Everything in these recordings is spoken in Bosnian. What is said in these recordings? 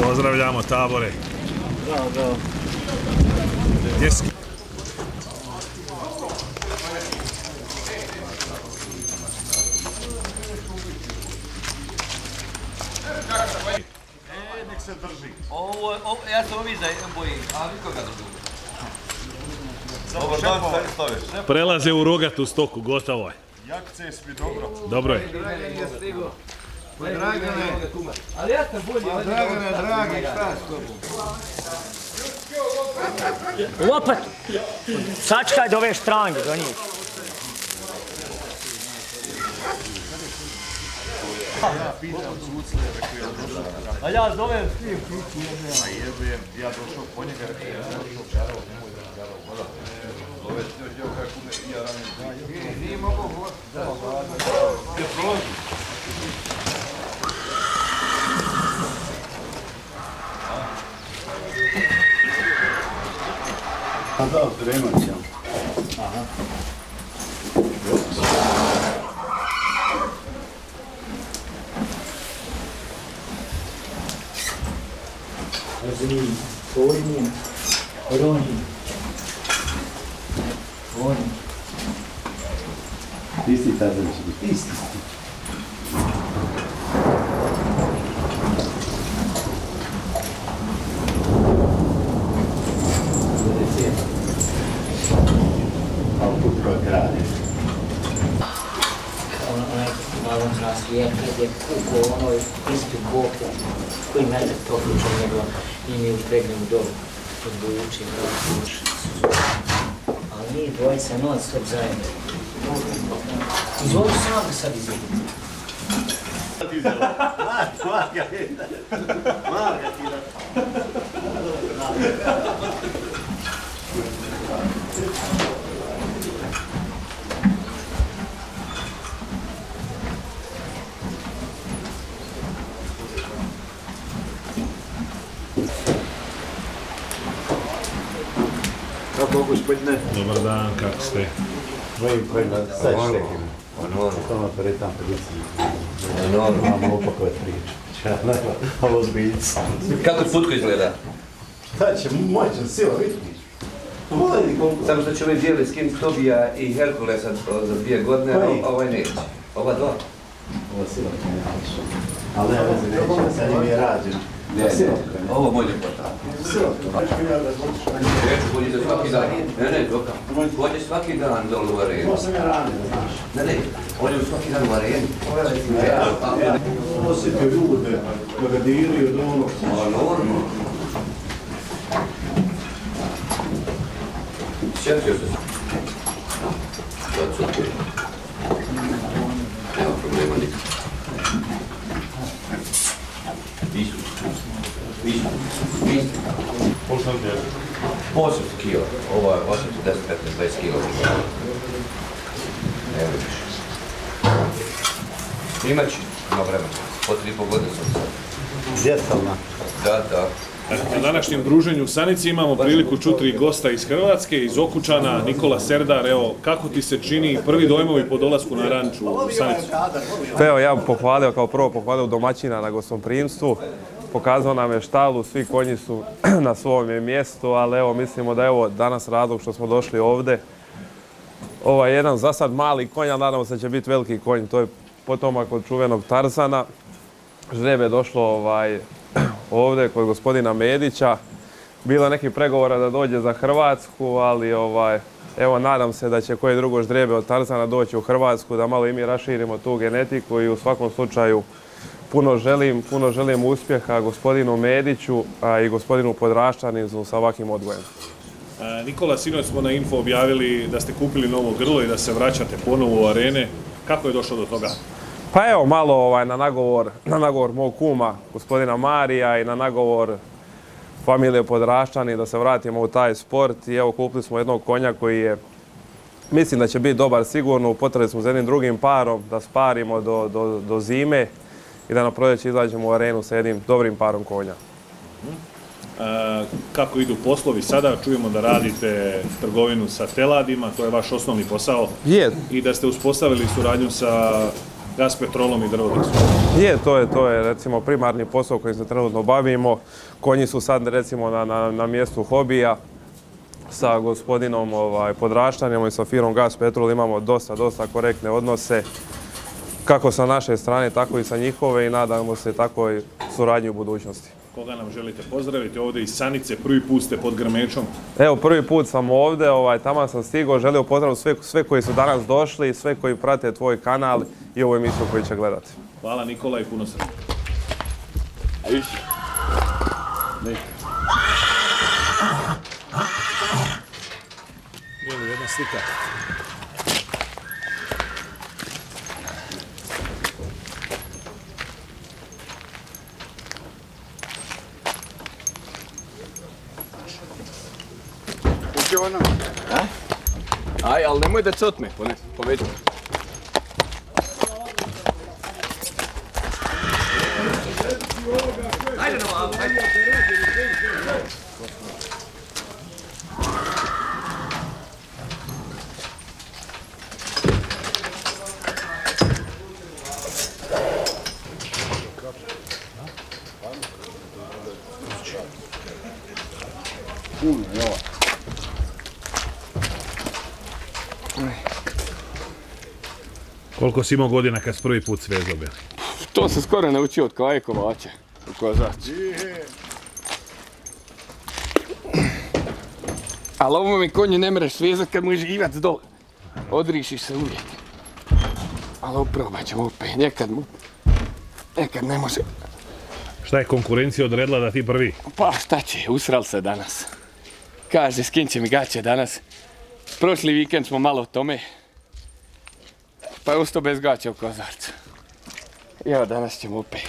Pozdravljamo tabore. Da. Gdje si? Nek se drži. Ja sam ovi za bojim, a vi koga drži? Dobar dan, staviš. Prelaze u rogatu stoku, gotovo je. Jakce svi dobro. Dobro je. Ali ja sam bolji. Dragi, šta s tobom? Lopat! Sačkaj do ove štrange, do njih. Ja pitam sucle, rekao ja došao. A ja zovem svim piću A jebem, ja došao po njega, rekao ja došao garao, nemoj da garao, voda. Zove se joj kako me ja ranim. Nije mogo voda. Da, prolazi. A da, premat ćemo. Aha. Azri, Ojni, Roni, Oni. Isti Tarzan će biti, isti. Onaj malo zraslijen, kad je kuko onoj istu boku, koji mene to ključa nego i mi upregnemo dolu, odbujući, duši. Ali mi dvojica non stop zajedno. Izvoli sam ga sad izvoli. Kako gospodine? Dobar dan, kako ste? Sad štekim. Tamo pretam policiji. Imamo opakovat priču. Ovo zbiljca. Kako putko izgleda? Šta će, moćan sila, vidiš? Samo što će ovaj bijeli skin Tobija i Herkulesa za 2 godine, a ovaj neće. Ova dva? Ovo sila će ne naći. Ali ne veze neće, sad im je rađen. Ovo može potati. Hođe svaki dan. Ne, doka. Hođe svaki dan dole u arenu. Ovo sam ja ranio, znaš. Ne, hođe svaki dan u arenu. Osjetio ljude, da ga diraju od onog. A normalno. Sjetio se. Sad su okej. Nema problema nikad. Isu. Pošto ti je? 800 kila. Ovo je 810, 15, 20 kila. Evo vidiš. Snimat ću, ima vremena. Po 3,5 godine sam sad. Djetalna. Da. Na današnjem druženju u Sanici imamo priliku čuti gosta iz Hrvatske, iz Okučana, Nikola Serdar. Evo, kako ti se čini prvi dojmovi po dolasku na ranču u Sanicu? Evo, ja bih pohvalio, kao prvo pohvalio domaćina na gostoprimstvu. Pokazao nam je štalu, svi konji su na svom mjestu, ali evo, mislimo da je ovo danas razlog što smo došli ovdje. Ovo je jedan za sad mali konj, ali nadamo se da će biti veliki konj. To je potomak od čuvenog Tarzana. Žreb je došlo ovdje kod gospodina Medića. Bilo nekih pregovora da dođe za Hrvatsku, ali evo, nadam se da će koje drugo ždrijebe od Tarzana doći u Hrvatsku, da malo i mi raširimo tu genetiku i u svakom slučaju puno želim uspjeha gospodinu Mediću i gospodinu Podraščaninu sa ovakvim odgojem. Nikola, sinoć smo na Info objavili da ste kupili novo grlo i da se vraćate ponovo u arene. Kako je došlo do toga? Pa evo, malo na nagovor mog kuma, gospodina Marija, i na nagovor familije Podraščani da se vratimo u taj sport. I evo, kupili smo jednog konja koji je, mislim da će biti dobar sigurno. Potrebali smo s jednim drugim parom da sparimo do zime i da na proljeće izađemo u arenu sa jednim dobrim parom konja. Kako idu poslovi sada? Čujemo da radite trgovinu sa teladima, to je vaš osnovni posao. Je. I da ste uspostavili suradnju sa Gas Petrolom i Drvodeksom? Je, to je recimo primarni posao koji se trenutno bavimo. Konji su sad recimo na mjestu hobija. Sa gospodinom Podraštanjem i sa firmom Gas Petrol imamo dosta korektne odnose. Kako sa naše strane, tako i sa njihove i nadamo se takvoj suradnji u budućnosti. Koga nam želite pozdraviti ovdje iz Sanice? Prvi put ste pod Grmečom. Evo, prvi put sam ovdje, tamo sam stigao, želio pozdraviti sve koji su danas došli, sve koji prate tvoj kanal i ovu emisiju koju će gledati. Hvala Nikola i puno sreće. Evo jedna slika. Aj, ali nemoj da cotme, povedu. Ajde na vam, ajde. Koliko si imao godina kad si prvi put svezao bili? To sam skoro naučio od Kaje Kovača u Kozači. Ali ovo mi konju ne mreš svezat kad mu je živac dole. Odrišiš se uvijek. Ali probat ćemo opet, nekad ne može. Šta je konkurencija odredila da ti prvi? Pa šta će, usral se danas. Kaže, skin će mi gaće danas. Prošli vikend smo malo o tome. Pa je ostao bez gaća u Kozarcu. I evo danas ćemo opet.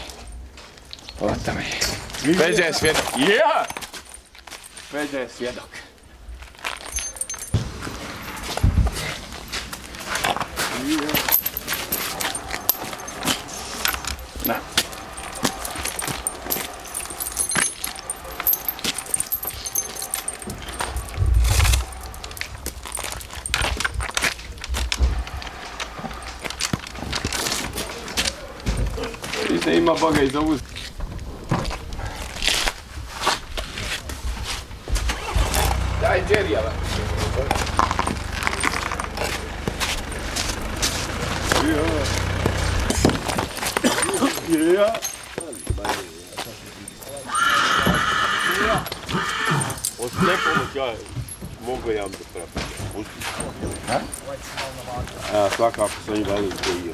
O tome. Peđa je svjedok. Ja! Peđa je svjedok. Na. Vidite, ima Boga i za uz. Daj, Jerryjava. Od slijepomu ja mogu jam da prepati. A svakako sam invalid koji je.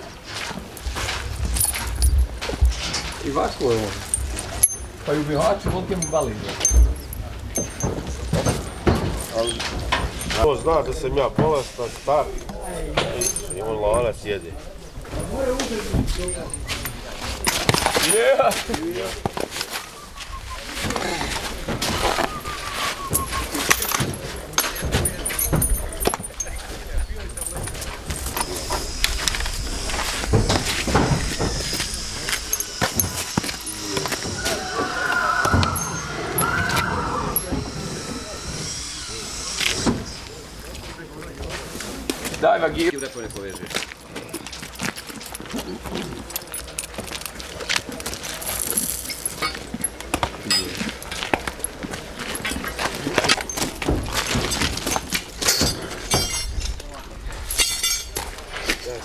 I ovako je on. Pa i u Bihaću volike mu bali. To zna da sam ja bolestan, star i on lanac jede. Daj vagiru. Da to ne povežeš.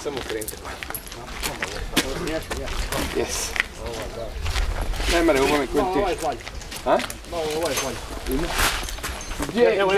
Samo krenite. Yes. Ne mere, ovo mi koji ti. Ovo je zvalj. Ha? Ovo je zvalj. Gdje? Evo.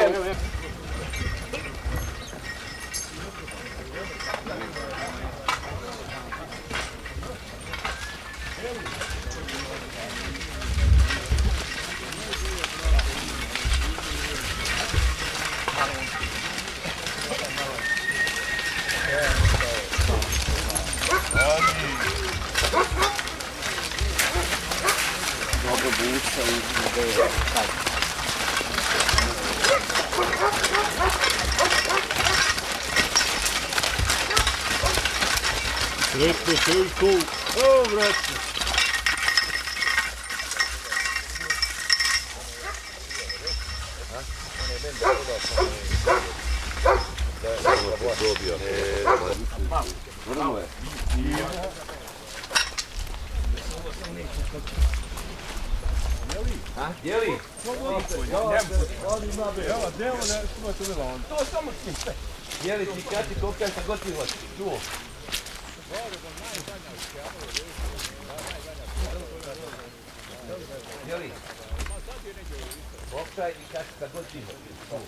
Sretno, o vrati. Dobio. Dijeli? To samo s njim sve. Dijeli ti kad ti kopkaj sa god ti hoćeš. Čuo? Dijeli? Kopkaj i kad ti sa god ti hoćeš. Čuo?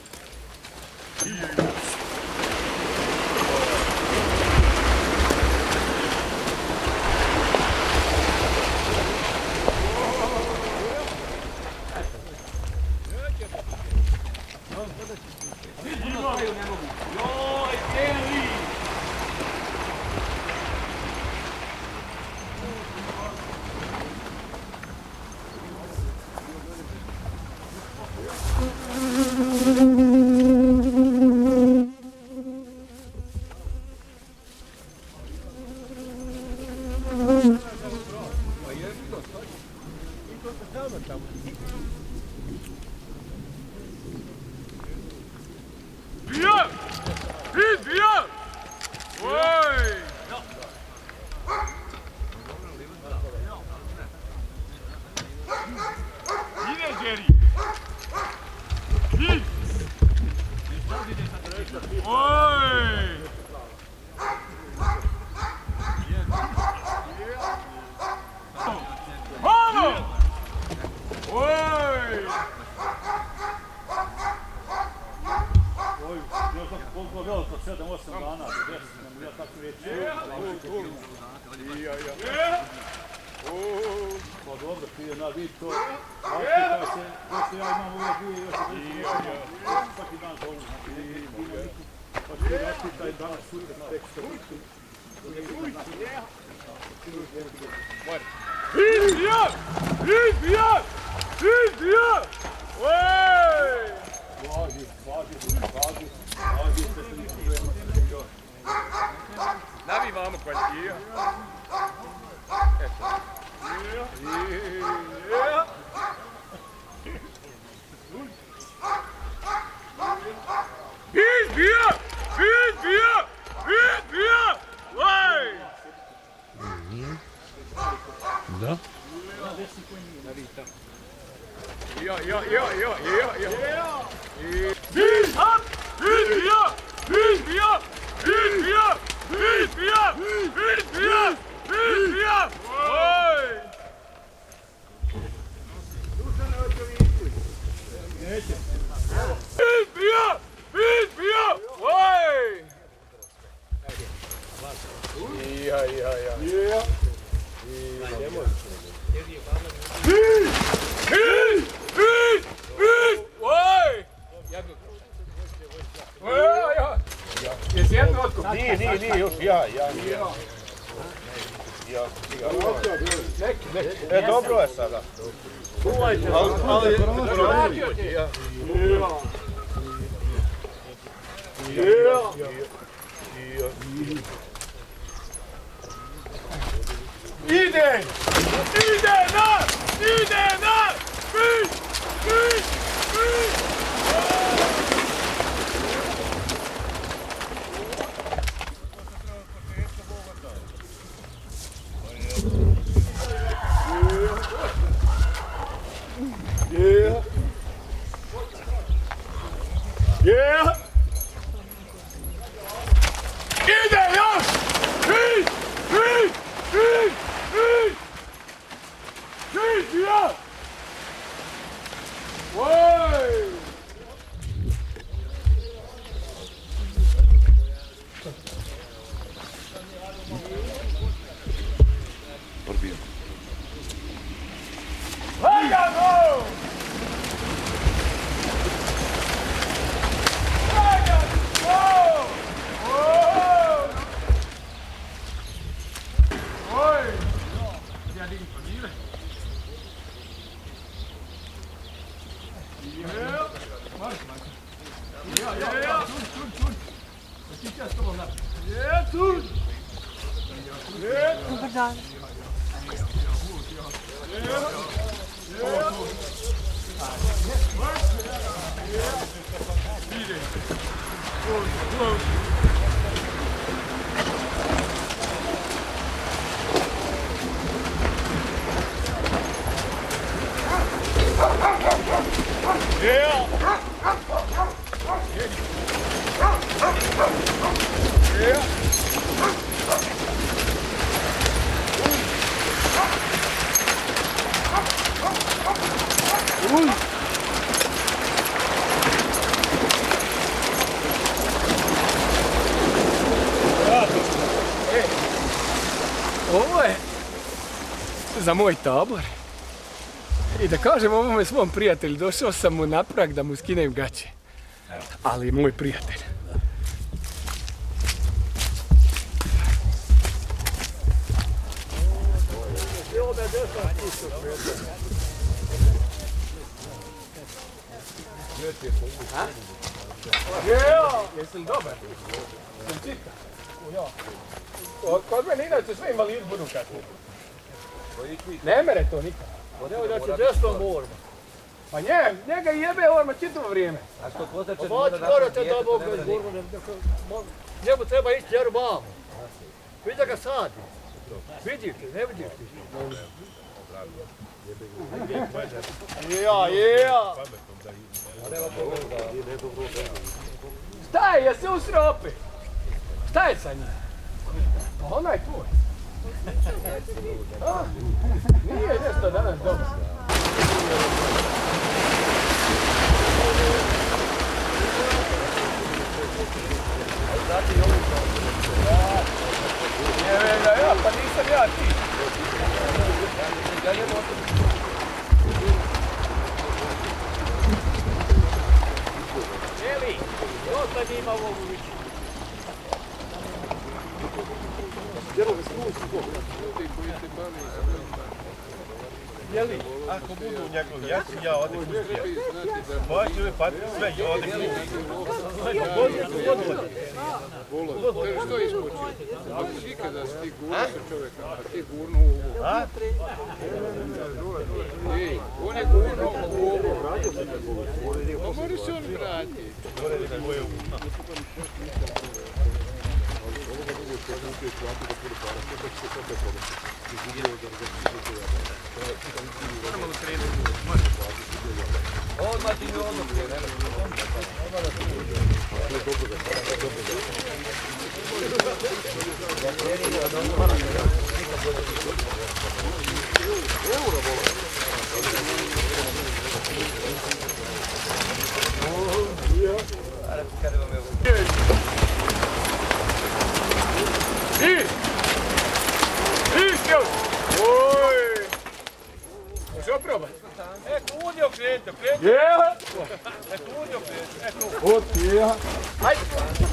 Nije, još ja. Dobro je sada. Ali za moj tabor i da kažem ovome svom prijatelju, došao sam mu na prag da mu skinem gaće. Ali moj prijatelj. Jesi li dobar? Jesi li čita? Kod mene inače sve invalidi budu kasnije. Ne mere to nikad. Evo da će desnom orma. Pa njega jebe orma čitavo vrijeme. A što kozače Morate da Bog bez orma. Njemu treba ići jer vamo. Vidi da ga sadi. Vidiš ti, ne vidiš ti. Ja. Šta je, jesi usreo opet? Šta je sa njim? Pa onaj tvoj. Nije nešto danas dobro. Ja, pa nisam ja ti. Jeli, dosta nima ovogu više. Jeli, ako budu njegovi jaci, ja odem uspija. Moja će uvijek patiti sve i odem Što je iskočio? Ako si ikada si ti gurno sa čovjeka, a ti gurno u ovo. Ej, on je gurno u ovo. Pa mora se on vratiti. Odmah ti mi odluke, ne? Možeš oprobati? Udio krenite. Jeha! Udio krenite. Od jeha! Ajde!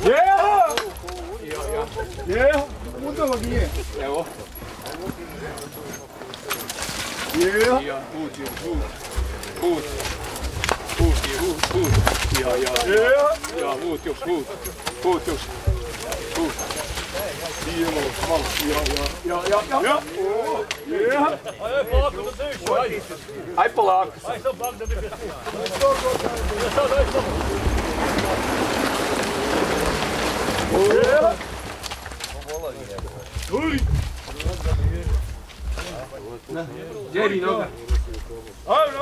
Jeha! Jeha! Udalo nije. Evo. Jeha! Put. Ja, put još. Idemo, malo. Ja. Jeha! Ajde, polako da se više, ajde. Aj polako. Ajde, sam bak da bi ga sad, ajde samo. Jeha! Gdje noga? Ajde,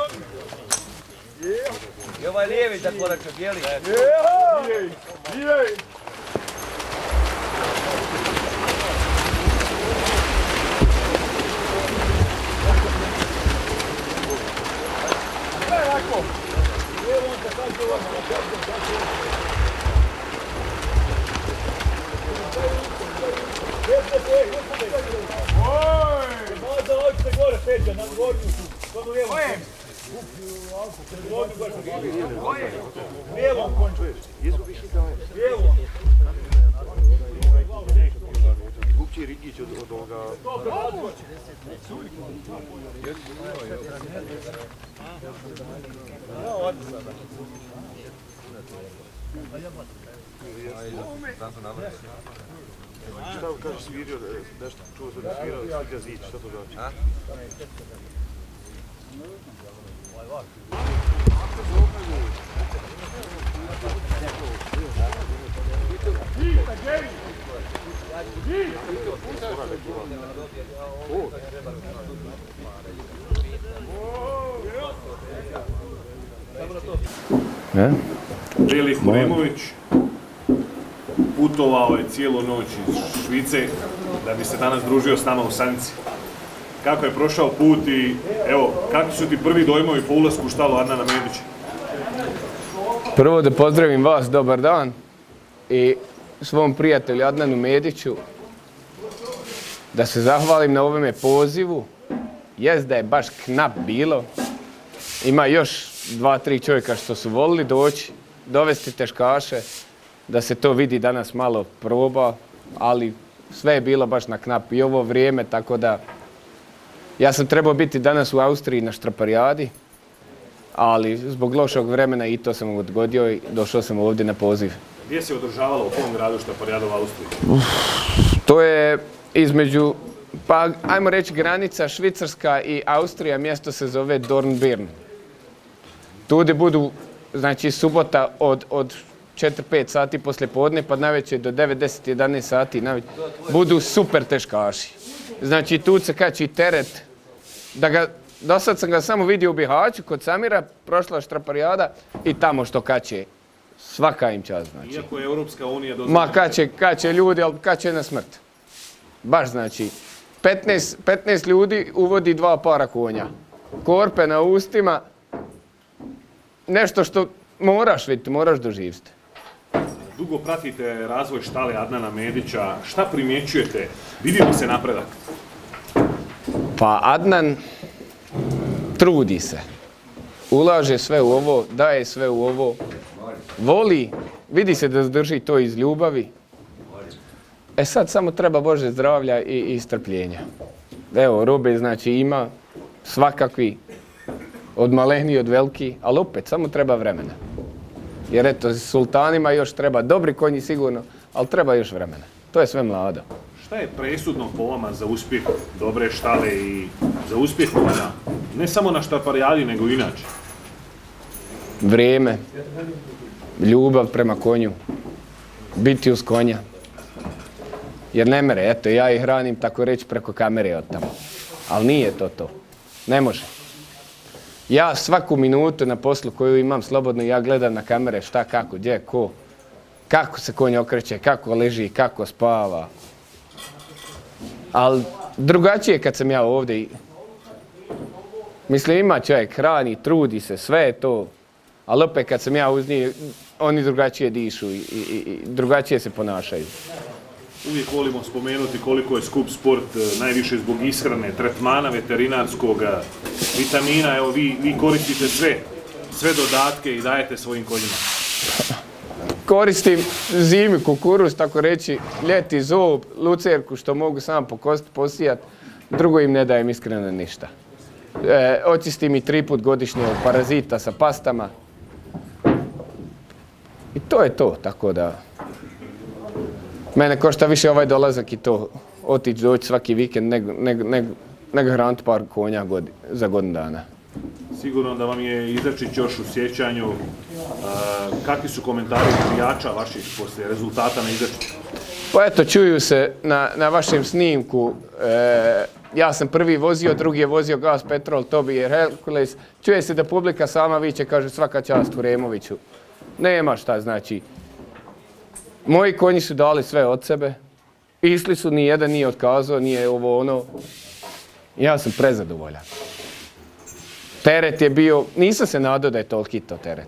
I ovaj lijevi za koračak, bijeli. Jeha! Jej! Gupći Rigić od ovoga... Šta kažeš svirio, nešto čuo sam da svirao, slika zić, šta to znači? Beli Huremović putovao je cijelu noć iz Švice da bi se danas družio s nama u Sanici. Kako je prošao put i evo, kakvi su ti prvi dojmovi po ulasku u štalu Adnana Medića? Prvo da pozdravim vas, dobar dan, i svom prijatelju Adnanu Mediću, da se zahvalim na ovome pozivu jest da je baš knap bilo. Ima još 2-3 čovjeka što su volili doći, dovesti teškaše, da se to vidi danas malo proba, ali sve je bilo baš na knap i ovo vrijeme, tako da ja sam trebao biti danas u Austriji na štraparijadi, ali zbog lošeg vremena i to sam odgodio i došao sam ovdje na poziv. Gdje se održavalo u kom gradu štraparijada u Austriji? To je između, pa ajmo reći granica Švicarska i Austrija, mjesto se zove Dornbirn. Tu gdje budu, znači subota od 4-5 sati poslije podne pa navečer do 9-10-11 sati budu super teškaši. Znači tu se kači teret, do sad sam ga samo vidio u Bihaću kod Samira, prošla štraparijada i tamo što kače. Svaka im čast, znači. Iako je Europska unija dozvoljena. Ma kače ljudi, ali kače na smrt. Baš znači. 15 ljudi uvodi 2 para konja. Korpe na ustima. Nešto što moraš vidjeti, moraš doživjeti. Dugo pratite razvoj štale Adnana Medića. Šta primjećujete? Vidi li se napredak? Pa Adnan trudi se. Ulaže sve u ovo, daje sve u ovo. Voli, vidi se da drži to iz ljubavi. Sad samo treba Bože zdravlja i strpljenja. Evo, robe znači ima svakakvi, od malehni, od veliki, ali opet samo treba vremena. Jer eto, sultanima još treba dobri konji sigurno, ali treba još vremena. To je sve mlado. Šta je presudno po vama za uspjeh dobre štale i za uspjeh ne samo na štraparijadi, nego i inače? Vrijeme, ljubav prema konju, biti uz konja. Jer ne mere, eto, ja ih hranim tako reći preko kamere od tamo. Ali nije to. Ne može. Ja svaku minutu na poslu koju imam slobodno, ja gledam na kamere šta, kako, gdje, ko. Kako se konj okreće, kako leži, kako spava. Ali drugačije kad sam ja ovdje. Mislim, ima čovjek, hrani, trudi se, sve je to. Ali opet kad sam ja uz njih, oni drugačije dišu i drugačije se ponašaju. Uvijek volimo spomenuti koliko je skup sport, najviše zbog ishrane, tretmana veterinarskog, vitamina. Evo, vi koristite sve dodatke i dajete svojim konjima. Koristim zimi kukuruz, tako reći, ljeti zob, lucerku što mogu sam pokositi, posijat. Drugo im ne dajem iskreno ništa. Očistim i 3 put godišnje od parazita sa pastama. I to je to, tako da... Mene košta više ovaj dolazak i to otići doći svaki vikend nego hraniti par konja za godinu dana. Sigurno da vam je Izračić još u sjećanju. Kakvi su komentari navijača vaših poslije rezultata na Izračiću? Pa eto, čuju se na vašem snimku. Ja sam prvi vozio, drugi je vozio Gas Petrol, Tobi je Herkules. Čuje se da publika sama viče, kaže svaka čast u Removiću. Nema šta, znači. Moji konji su dali sve od sebe. Išli su, nijedan nije otkazao, nije ovo ono. Ja sam prezadovoljan. Teret je bio, nisam se nadao da je toliki to teret.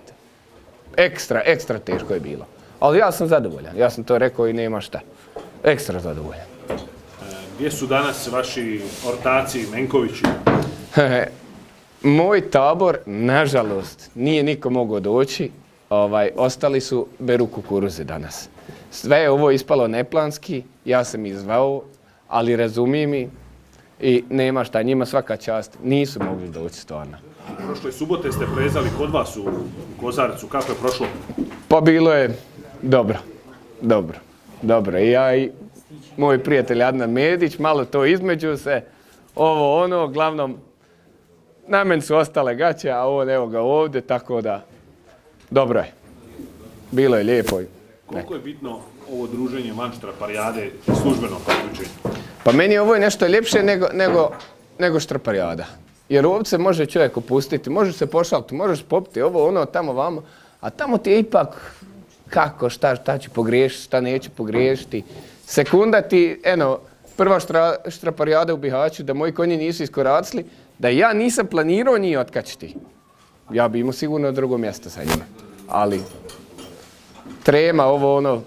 Ekstra teško je bilo. Ali ja sam zadovoljan, ja sam to rekao i nema šta. Ekstra zadovoljan. Gdje su danas vaši ortaci, Menkovići? Moj tabor, nažalost, nije niko mogao doći. Ostali su, beru kukuruze danas. Sve je ovo ispalo neplanski, ja sam ih zvao, ali razumijem mi i nema šta, njima svaka čast, nisu mogli doći stvarno. Prošle subote ste prezali kod vas u Kozarcu, kako je prošlo? Pa bilo je dobro. I ja i moj prijatelj Adnan Medić, malo to između se, ovo ono, uglavnom, na meni su ostale gaće, a on evo ga ovdje, tako da, dobro je. Bilo je lijepo. Koliko je bitno ovo druženje van štraparijade službeno priključenje? Pa meni ovo je nešto ljepše nego štraparijada. Jer ovdje se može čovjek opustiti, može se pošaliti, možeš popiti ovo, ono, tamo, vamo. A tamo ti je ipak kako, šta ću pogriješiti, šta neću pogriješiti. Sekunda ti, prva štraparijada u Bihaću, da moji konji nisu iskoracili, da ja nisam planirao njih otkačiti. Ja bi imao sigurno drugo mjesto sa njima. Ali trema, ovo ono,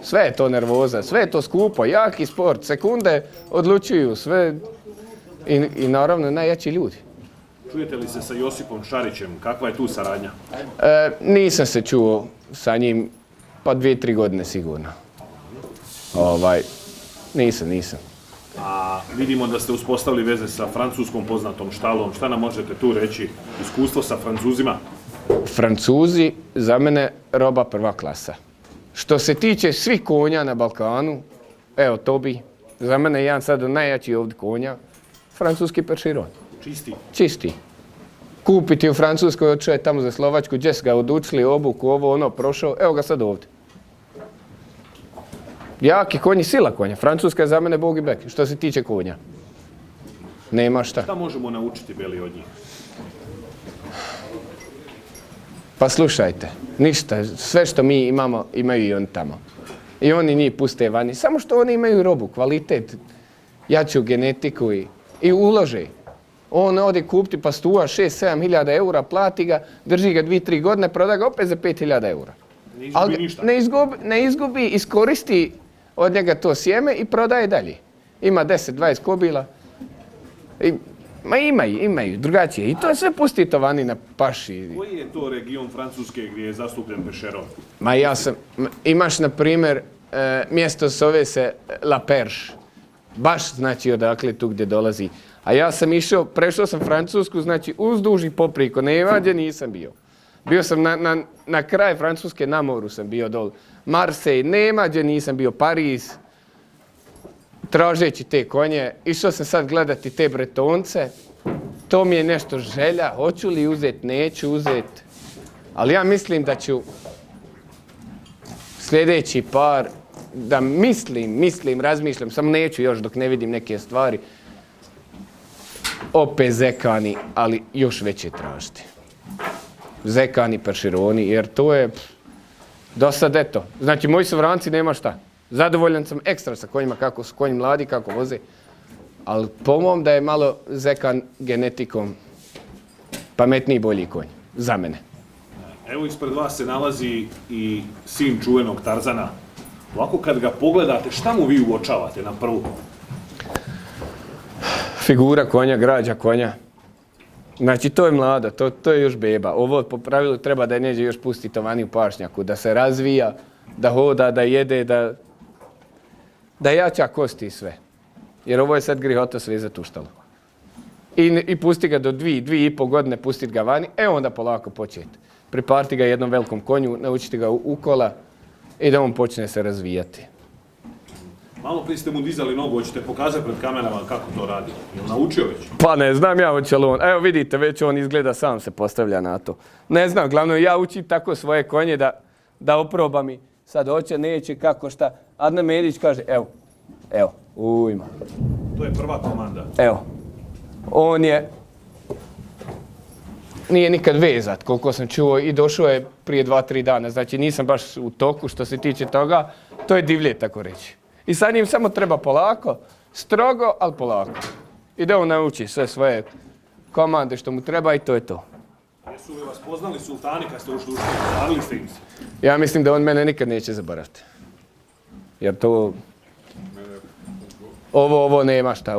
sve je to nervoza, sve je to skupo, jaki sport, sekunde odlučuju, I naravno najjači ljudi. Čujete li se sa Josipom Šarićem? Kakva je tu saradnja? Nisam se čuo sa njim, pa 2-3 godine sigurno. Nisam. A vidimo da ste uspostavili veze sa francuskom poznatom štalom. Šta nam možete tu reći? Iskustvo sa Francuzima? Francuzi za mene roba prva klasa. Što se tiče svih konja na Balkanu, evo to bi za mene jedan sad od najjačih ovdje konja, francuski Percheron. Čisti. Kupiti u Francuskoj, otišao je tamo za Slovačku, gdje su ga odučili, obuku, ovo, ono, prošao, evo ga sad ovdje. Jaki konji, sila konja. Francuska je za mene bog i bek, što se tiče konja. Nema šta. Šta možemo naučiti, Beli, od njih? Pa slušajte, ništa, sve što mi imamo, imaju i oni tamo. I oni njih puste vani, samo što oni imaju robu, kvalitet, jaču genetiku i ulože. On ode kupiti pastuva 6-7 hiljada eura, plati ga, drži ga 2-3 godine, proda ga opet za 5 hiljada eura. Ne izgubi ništa. Ne izgubi, iskoristi od njega to sjeme i prodaje dalje. Ima 10-20 kobila. Imaju, drugačije. I to je sve pustito vani na paši. Koji je to region Francuske gdje je zastupljen Percheron? Imaš na primjer, mjesto zove se La Perche. Baš znači odakle tu gdje dolazi. A ja sam prešao sam Francusku, znači uzduž i popriko, nema gdje nisam bio. Bio sam na kraj Francuske, na moru sam bio dol. Marseille, nema gdje nisam bio, Pariz. Tražeći te konje, išao sam sad gledati te Bretonce. To mi je nešto želja, hoću li uzeti, neću uzeti. Ali ja mislim da ću sljedeći par, da razmišljam, samo neću još dok ne vidim neke stvari. Opet Zekani, ali još veće tražiti. Zekani, Percheroni, jer to je do sad eto. Znači moji su vranci, nema šta. Zadovoljan sam ekstra sa konjima, kako su konji mladi, kako voze. Ali po mom da je malo Zekan genetikom pametniji i bolji konj. Za mene. Evo ispred vas se nalazi i sin čuvenog Tarzana. Ovako kad ga pogledate, šta mu vi uočavate na prvu? Figura konja, građa konja. Znači to je mlada, to je još beba. Ovo po pravilu treba da je neđe još pustiti vani u pašnjaku, da se razvija, da hoda, da jede, da jača kosti i sve. Jer ovo je sad grihota sve zatuštalo. I pusti ga do 2,5 godine, pustiti ga vani, onda polako početi. Priparti ga jednom velikom konju, naučiti ga u kola i da on počne se razvijati. Malo prije ste mu dizali nogu, hoćete pokazati pred kamerama kako to radi. Jel naučio već? Pa ne znam ja hoće li on. Evo vidite, već on izgleda sam se postavlja na to. Ne znam, glavno ja učim tako svoje konje da oproba mi. Sad hoće, neće, kako, šta. Adnan Medić kaže, evo, ujma. To je prva komanda. Evo, nije nikad vezat, koliko sam čuo, i došao je prije 2-3 dana. Znači nisam baš u toku što se tiče toga, to je divlje, tako reći. I sa njim samo treba polako, strogo, ali polako. I da on nauči sve svoje komande što mu treba i to je to. Jesu li vas poznali sultani kad ste ušli u školu? Zavili ste im se? Ja mislim da on mene nikad neće zaboraviti. Jer to... Ovo nema šta,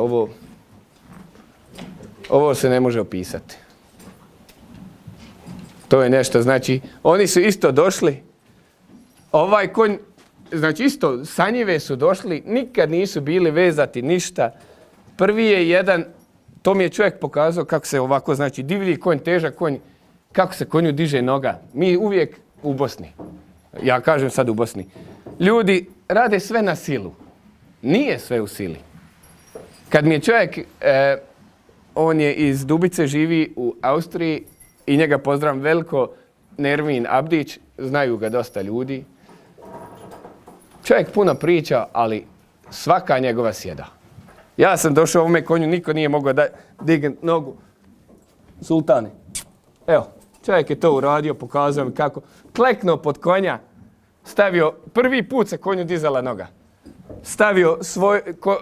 ovo se ne može opisati. To je nešto, znači, oni su isto došli, ovaj konj, znači isto, sa njive su došli, nikad nisu bili vezati ništa. Prvi je jedan, to mi je čovjek pokazao kako se ovako, znači divlji konj, težak konj, kako se konju diže noga. Mi uvijek u Bosni, ja kažem sad u Bosni, ljudi rade sve na silu. Nije sve u sili. Kad mi je čovjek, on je iz Dubice, živi u Austriji i njega pozdravim veliko, Nermin Abdić, znaju ga dosta ljudi. Čovjek puno priča, ali svaka njegova sjeda. Ja sam došao ovome konju, niko nije mogao da digne nogu. Sultane, evo, čovjek je to uradio, pokazao mi kako. Kleknuo pod konja, stavio, prvi put se konju dizala noga. Stavio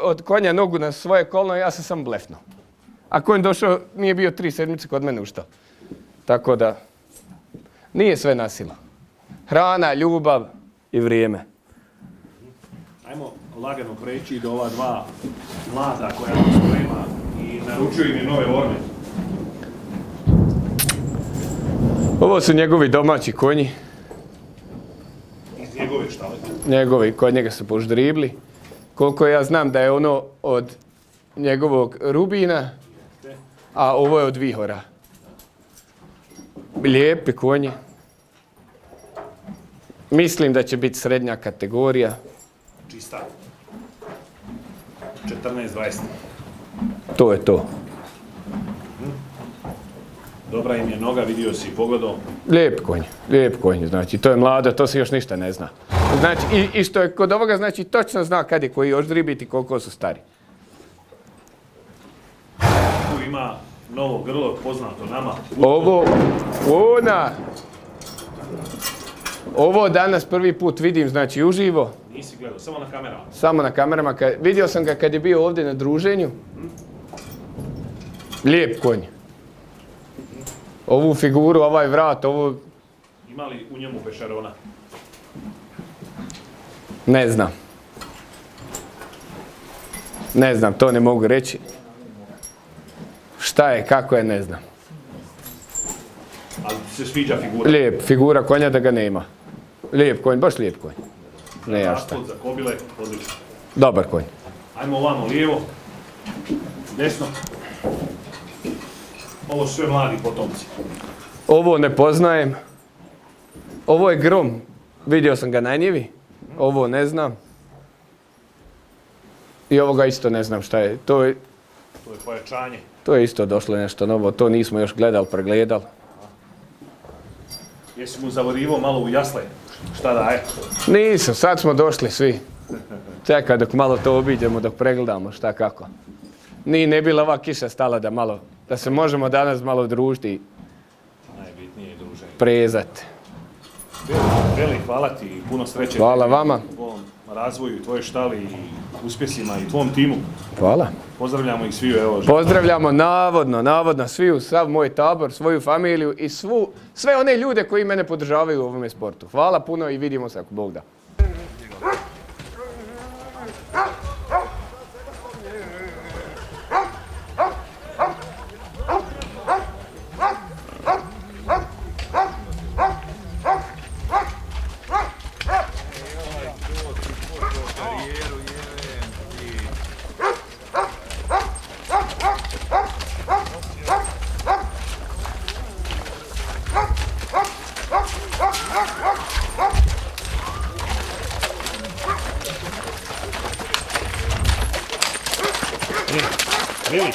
od konja nogu na svoje kolno, ja sam samo blefnuo. A konj došao, nije bio 3 sedmice kod mene uštao. Tako da, nije sve nasilo. Hrana, ljubav i vrijeme. Ajmo lagano preći do ova dva mlada koja nam sprema i naručio im je nove orme. Ovo su njegovi domaći konji. Iz njegove štale. Njegovi, kod njega su poždribli. Koliko ja znam da je ono od njegovog Rubina, a ovo je od Vihora. Lijepi konji. Mislim da će biti srednja kategorija. Čista. 14-20. To je to. Dobra im je noga, vidio si, pogledao. Lijep konj, znači to je mlado, to se još ništa ne zna. Znači i što je kod ovoga, znači točno zna kad je koji odždribiti i koliko su stari. Tu ima novo grlo, poznato nama. Ovo danas prvi put vidim, znači uživo. Nisi gledao, samo na kamerama. Samo na kamerama, vidio sam ga kad je bio ovdje na druženju. Lijep konj. Ovu figuru, ovaj vrat, ovo... Ima li u njemu pešarona? Ne znam, to ne mogu reći. Šta je, kako je, ne znam. Ali se sviđa figura? Lijep, figura konja da ga nema. Lijep konj, baš lijep konj. Ne ja šta. Za kobile, odlično. Dobar konj. Ajmo ovamo lijevo, desno. Ovo su sve mladi potomci. Ovo ne poznajem. Ovo je Grom. Vidio sam ga na njivi. Ovo ne znam. I ovoga isto ne znam šta je. To je pojačanje. To je isto došlo nešto novo. To nismo još pregledali. Jesi mu zavorivo malo u jasle? Šta daje? Nisam, sad smo došli svi. Čekaj dok malo to obiđemo, dok pregledamo šta kako. Ne bila ova kiša stala da se možemo danas malo družiti. Najbitnije je druženje. Prezati. Veli, hvala ti i puno sreće. Hvala vama. U tvom razvoju, tvojoj štali i uspjesima i tvom timu. Hvala. Pozdravljamo ih sviju, evo. Pozdravljamo navodno sviju, sav moj tabor, svoju familiju i sve one ljude koji mene podržavaju u ovome sportu. Hvala puno i vidimo se ako Bog da. Veli.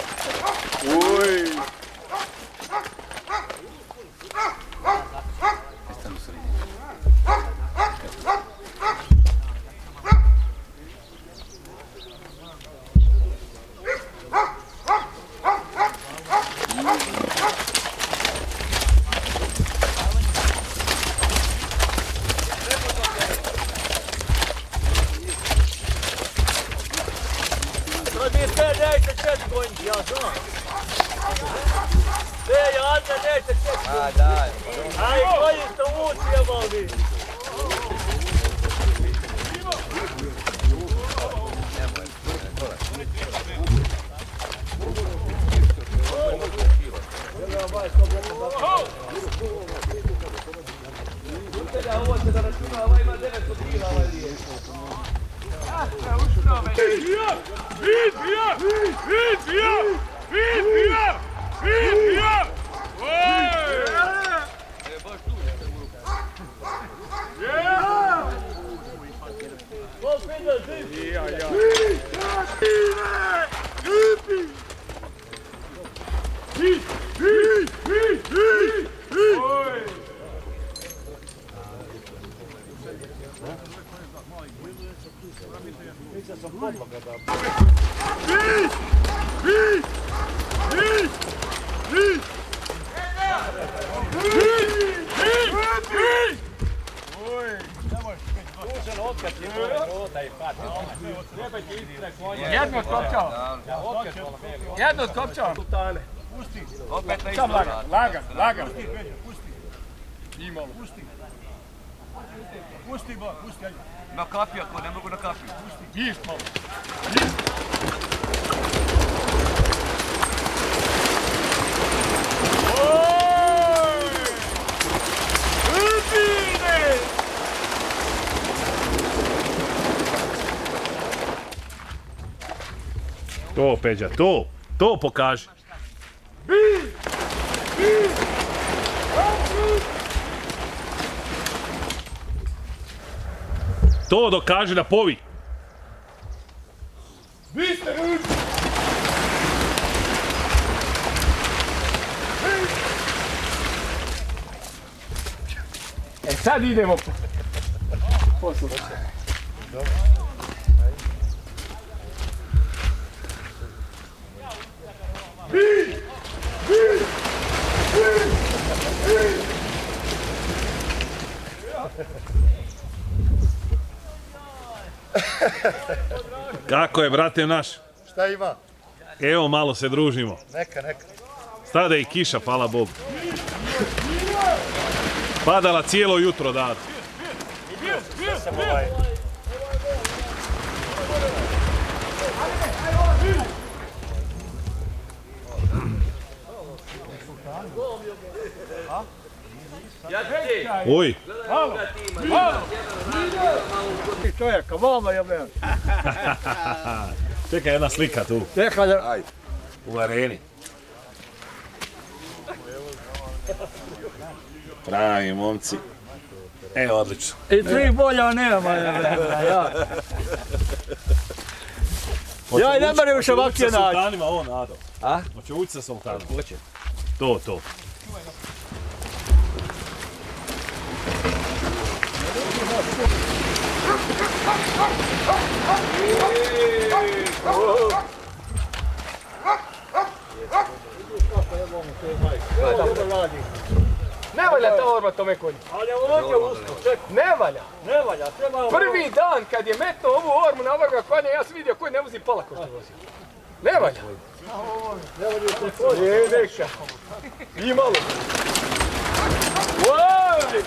Jedno od kopčava. Pusti. Opet na isto. Lagan. Pusti. Imamo. Pusti. Pusti, pusti. Na kapi ako ne mogu na kapi. Pusti. Viš malo. To, Peđa, to pokaži. To dokaži da povi. E sad idemo poslušaj. Kako je, brate naš? Šta ima? Evo, malo se družimo. Neka. Stada i kiša, hvala Bogu. Padala cijelo jutro, da. Oj. Čovjeka, vama je meni. Čekaj, jedna slika tu. Čekaj, U areni. Pravi momci. Evo, odlično. i tri bolja nema. Ja i ne moram više ovakve naći. Sultanima ovo nado. A? Hoće ući sa sultanom. Hoće. To. Ne valja ta orba tome konju. Ali ovdje usko, čekaj. Ne valja. Ne valja, treba... Prvi dan kad je metno ovu ormu na ovoga konja, ja sam vidio koji ne vozi pola ko što vozi. Ne valja. Neka. I malo. Oj!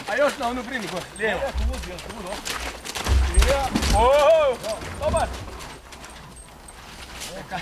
A još na onu brini gore, lijevo. Ooo, dobar. Čekaj.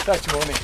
Šta ćemo mi?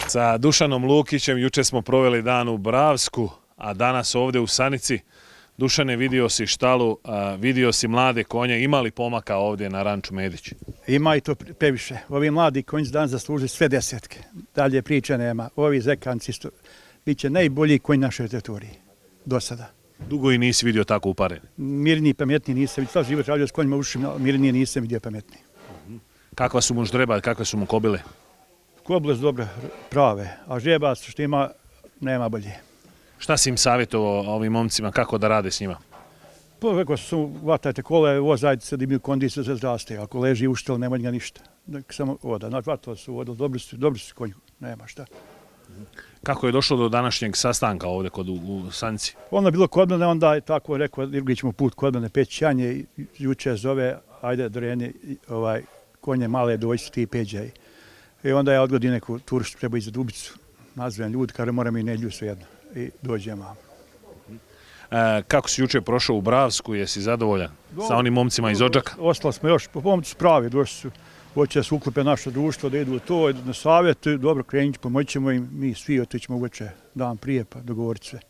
Sa Dušanom Lukićem juče smo proveli dan u Bravsku, a danas ovdje u Sanici. Dušane, vidio si štalu, vidio si mlade konje, ima li pomaka ovdje na ranču Medić? Ima i to previše. Ovi mladi konji danas zaslužuju sve desetke. Dalje priče nema. Ovi zekanci bit će najbolji konji našoj teritoriji do sada. Dugo i nisi vidio tako uparen. Mirniji, pametniji nisam vidio. Sad život radio s konjima ušima, mirnije nisam vidio pametniji. Kakva su mu ždreba, kakve su mu kobile? Kobile su dobre, prave, a ždrebac što ima, nema bolje. Šta si im savjetovao ovim momcima, kako da rade s njima? Pa rekao su, vatajte kole, vozajte se da imaju kondiciju za zraste. Ako leži uštel, nema njega ništa. Samo voda. Znači, vatali su voda, dobri su konji, nema šta. Kako je došlo do današnjeg sastanka ovdje u Sanici? Ono je bilo kod mene, onda je tako rekao, drugi ćemo put kod mene pećanje i juče zove, ajde Doreni, konje male doći ti peđaj. I onda je odgodio neku turu što treba iza Dubicu. Nazvan ljudi, kada moram i nedlju svejedno. I dođemo. Kako si juče prošao u Bravsku, jesi zadovoljan sa onim momcima iz Odžaka? Ostali smo još, po momci spravi, došli su, hoće da se uklope naše društvo, da idu u to, na savjet, dobro krenut, pomoći ćemo im, mi svi otićemo uveče dan prije, pa dogovoriti sve.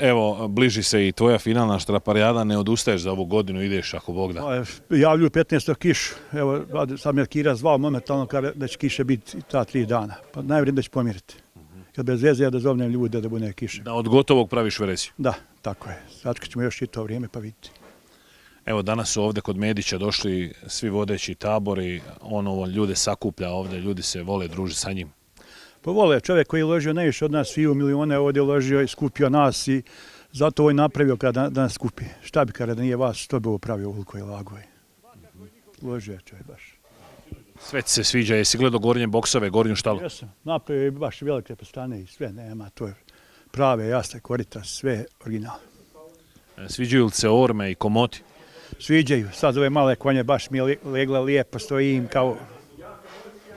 Evo, bliži se i tvoja finalna štraparijada, ne odustaješ za ovu godinu, ideš ako Bog da. Javljuju 15. kiš, evo, sad me Kira zvao momentalno da će kiše biti ta 3 dana, pa najvredno da će pomiriti. Kad bez veze ja da zovnem ljude da bude kiše. Da od gotovog praviš verziju? Da, tako je. Sačekat ćemo još i to vrijeme pa vidite. Evo, danas su ovdje kod Medića došli svi vodeći tabori, ljude sakuplja ovdje, ljudi se vole družiti sa njim. Pa vole, čovjek koji je uložio najviše od nas, svi u milijone ovdje uložio i skupio nas i zato ovo je napravio kada nas skupi. Šta bi kada da nije vas, što bi ovo pravio uliko i lago je. Uložio je čovjek baš. Sve ti se sviđa, jesi gledao gornje boksove, gornju štalu? Jesam, napravio je baš velike postane i sve nema, to je prave, jasne, korita, sve original. Sviđaju li se orme i komoti? Sviđaju, sad ove male konje baš mi je legla lijepo, stoji im kao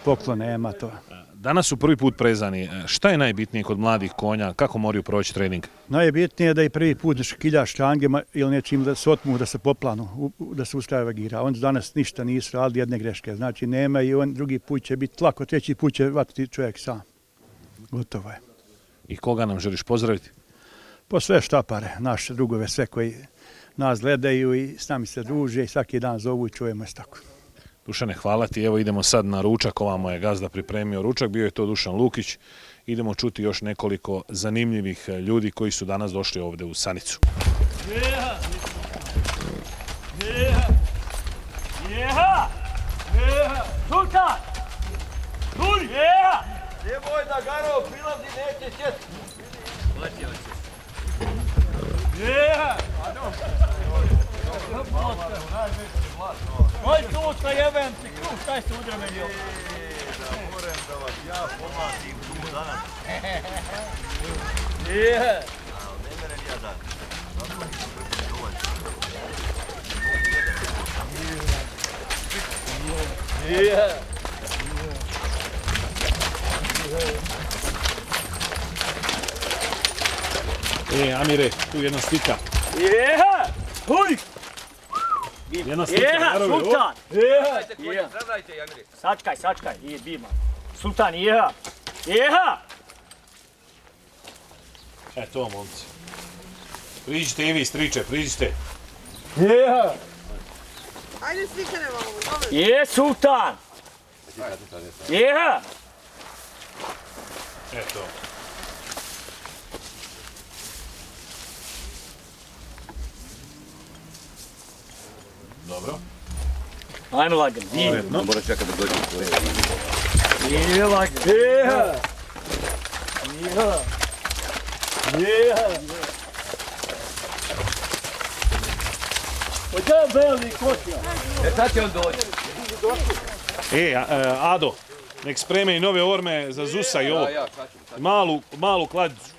poklon, nema to. Danas su prvi put prezani. Šta je najbitnije kod mladih konja? Kako moraju proći trening? Najbitnije je da i prvi put kiljaš štangema ili nečim da se otmu, da se poplanu, da se uskrajeva gira. On danas ništa nisu radili, jedne greške. Znači nema i on drugi put će biti lako, treći put će vatiti čovjek sam. Gotovo je. I koga nam želiš pozdraviti? Po sve štapare, naše drugove, sve koji nas gledaju i s nami se druže i svaki dan zovu i čujemo se tako. Dušane, hvala ti. Evo idemo sad na ručak. Ovamo je gazda pripremio ručak. Bio je to Dušan Lukić. Idemo čuti još nekoliko zanimljivih ljudi koji su danas došli ovdje u Sanicu. Jeha! Jeha! Jeha! Jeha! Sultan! Duri! Jeha! Nemoj da Garo prilazi, neće sjeti. Jeha! Oj, sutra jebem ti kruh, kaj se udre meni ovo? Da moram da vas ja pomladim tu danas. Jeha! Ne mene ja dan. Jeha! Amire, tu jedna slika. Jeha! Huj! Jedna slika. Jeha, Sultan! Jeha! Zadajte, Amire. Sačkaj, nije bima. Sultan, jeha! Jeha! To, momci. Priđite i vi, striče, priđite. Jeha! Ajde slikane malo, dobro. Je, Sultan! Jeha! Eto. Dobro. Ajmo lagan, divno. Moraš čekati da dođe. Nije lagan. Jeha! Jeha! Jeha! Sve beli kosija. Sad će on doći. Ado, nek spreme i nove orme za Zusa i ovo. Malu kladicu.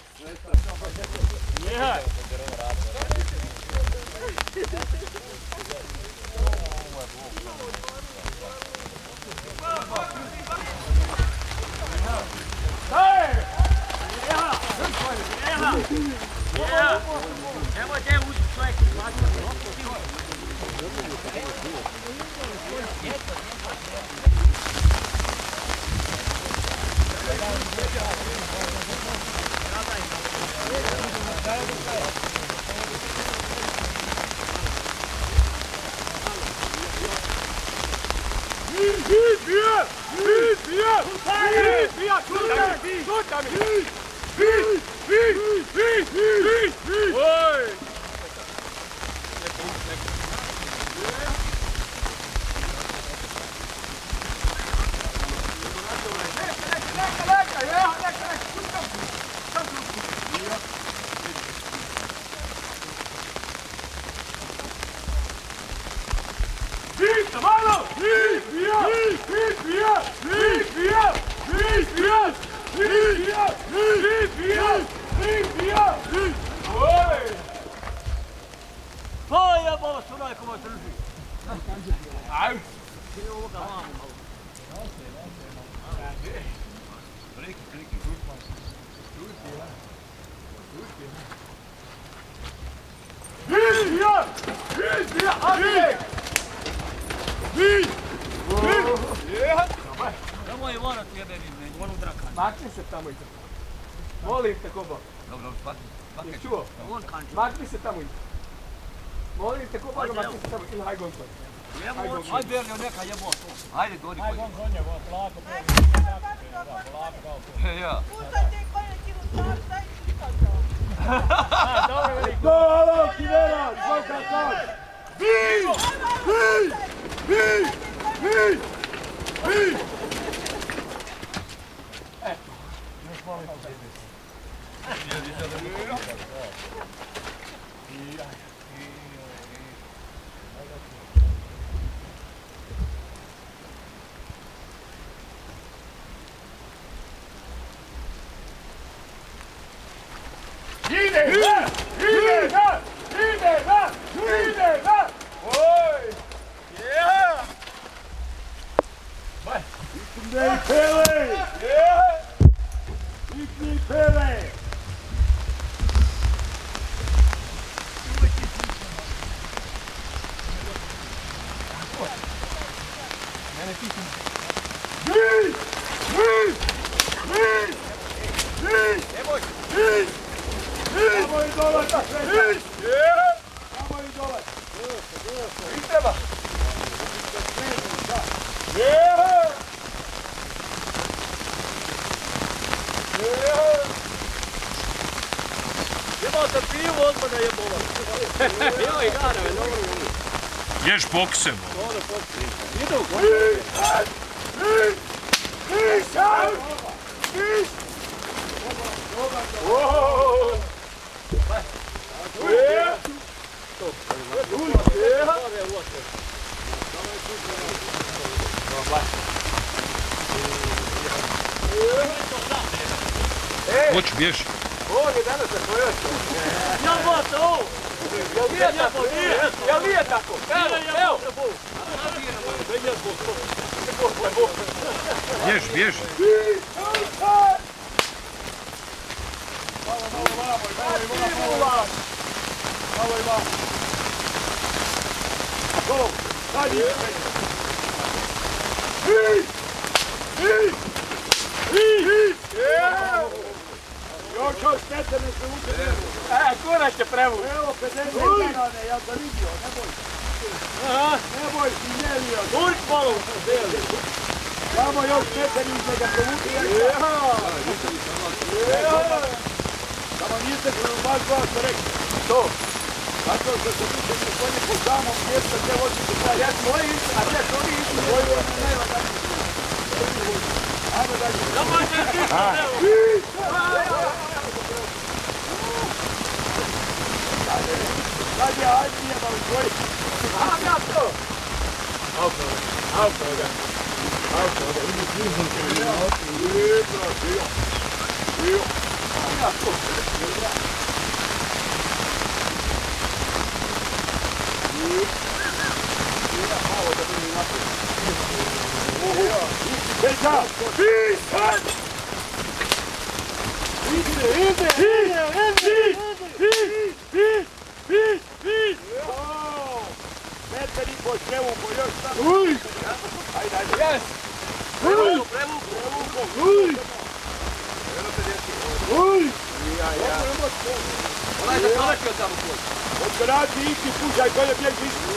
Makni se tamo i tako. Molim te, Kobo. Dobro, Jesi čuo? Makni se tamo i tako. Molim te, Kobo, makni se tamo ili haj gonko. Ajde, Bernio, neka jebo. Ajde, gori koji. Polako. Ja. Puštaj te konje kilu stav, daj čitaka. Dobro, veliko. Dobro, Kivera, zvoka sam. Ješ bokse, Hoću, bješ. On je danas na kojoj. Ja bota, ovo! Jel nije tako? Evo! Bješ, bješ. Još smetane se utjeli. Kura će prevući. Evo 50 banane, ja sam vidio, ne boj. Ne boj si mjerio. Uć malo u deli. Samo još smetane se ga provuti. Samo niste baš glasno rekli. To. Zato što se tiče konje po samom mjestu gdje hoćete sad. Ja svoji isti, a gdje svoji isti. Svoji vam je najvadaniji. Ajmo dalje. Zamajte tiče, evo. Sad je Ajnija malo svoji. Odgradi iki, pušaj, to je bjeg isti.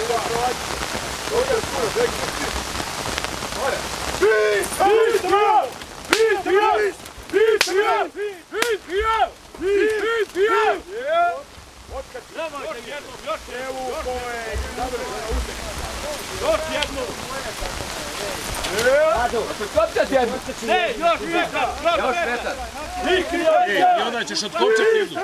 I onda ćeš otkopčati jednu.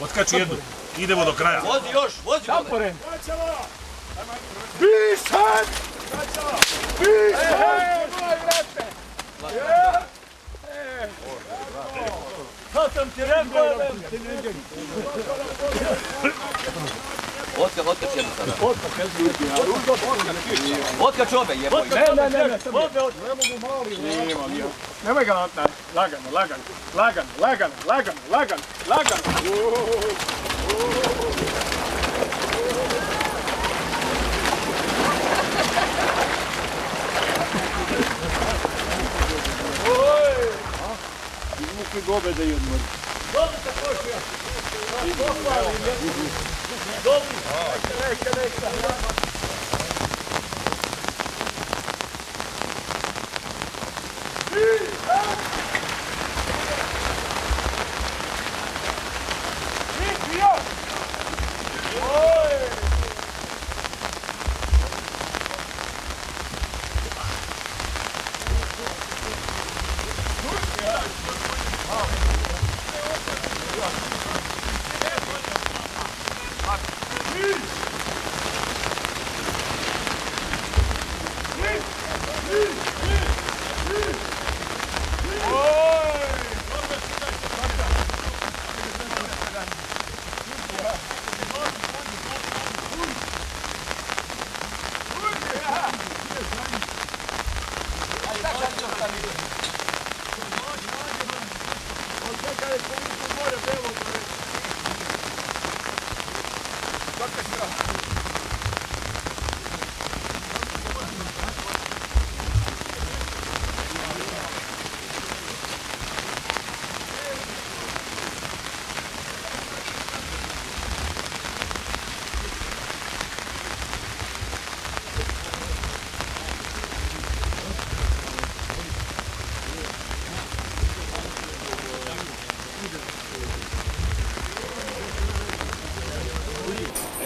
Otkači jednu. Idemo do kraja. Vozi još, vozi. Zaporen. Bisan! Bisan! Sad sam ti rekao. Otkač jednu sada. Otkač obe, jeboj. Ne. Nemoj ga natnati. Lagano. Izmuki gobede i odmori. Dobro se košija. Dobri. Neka.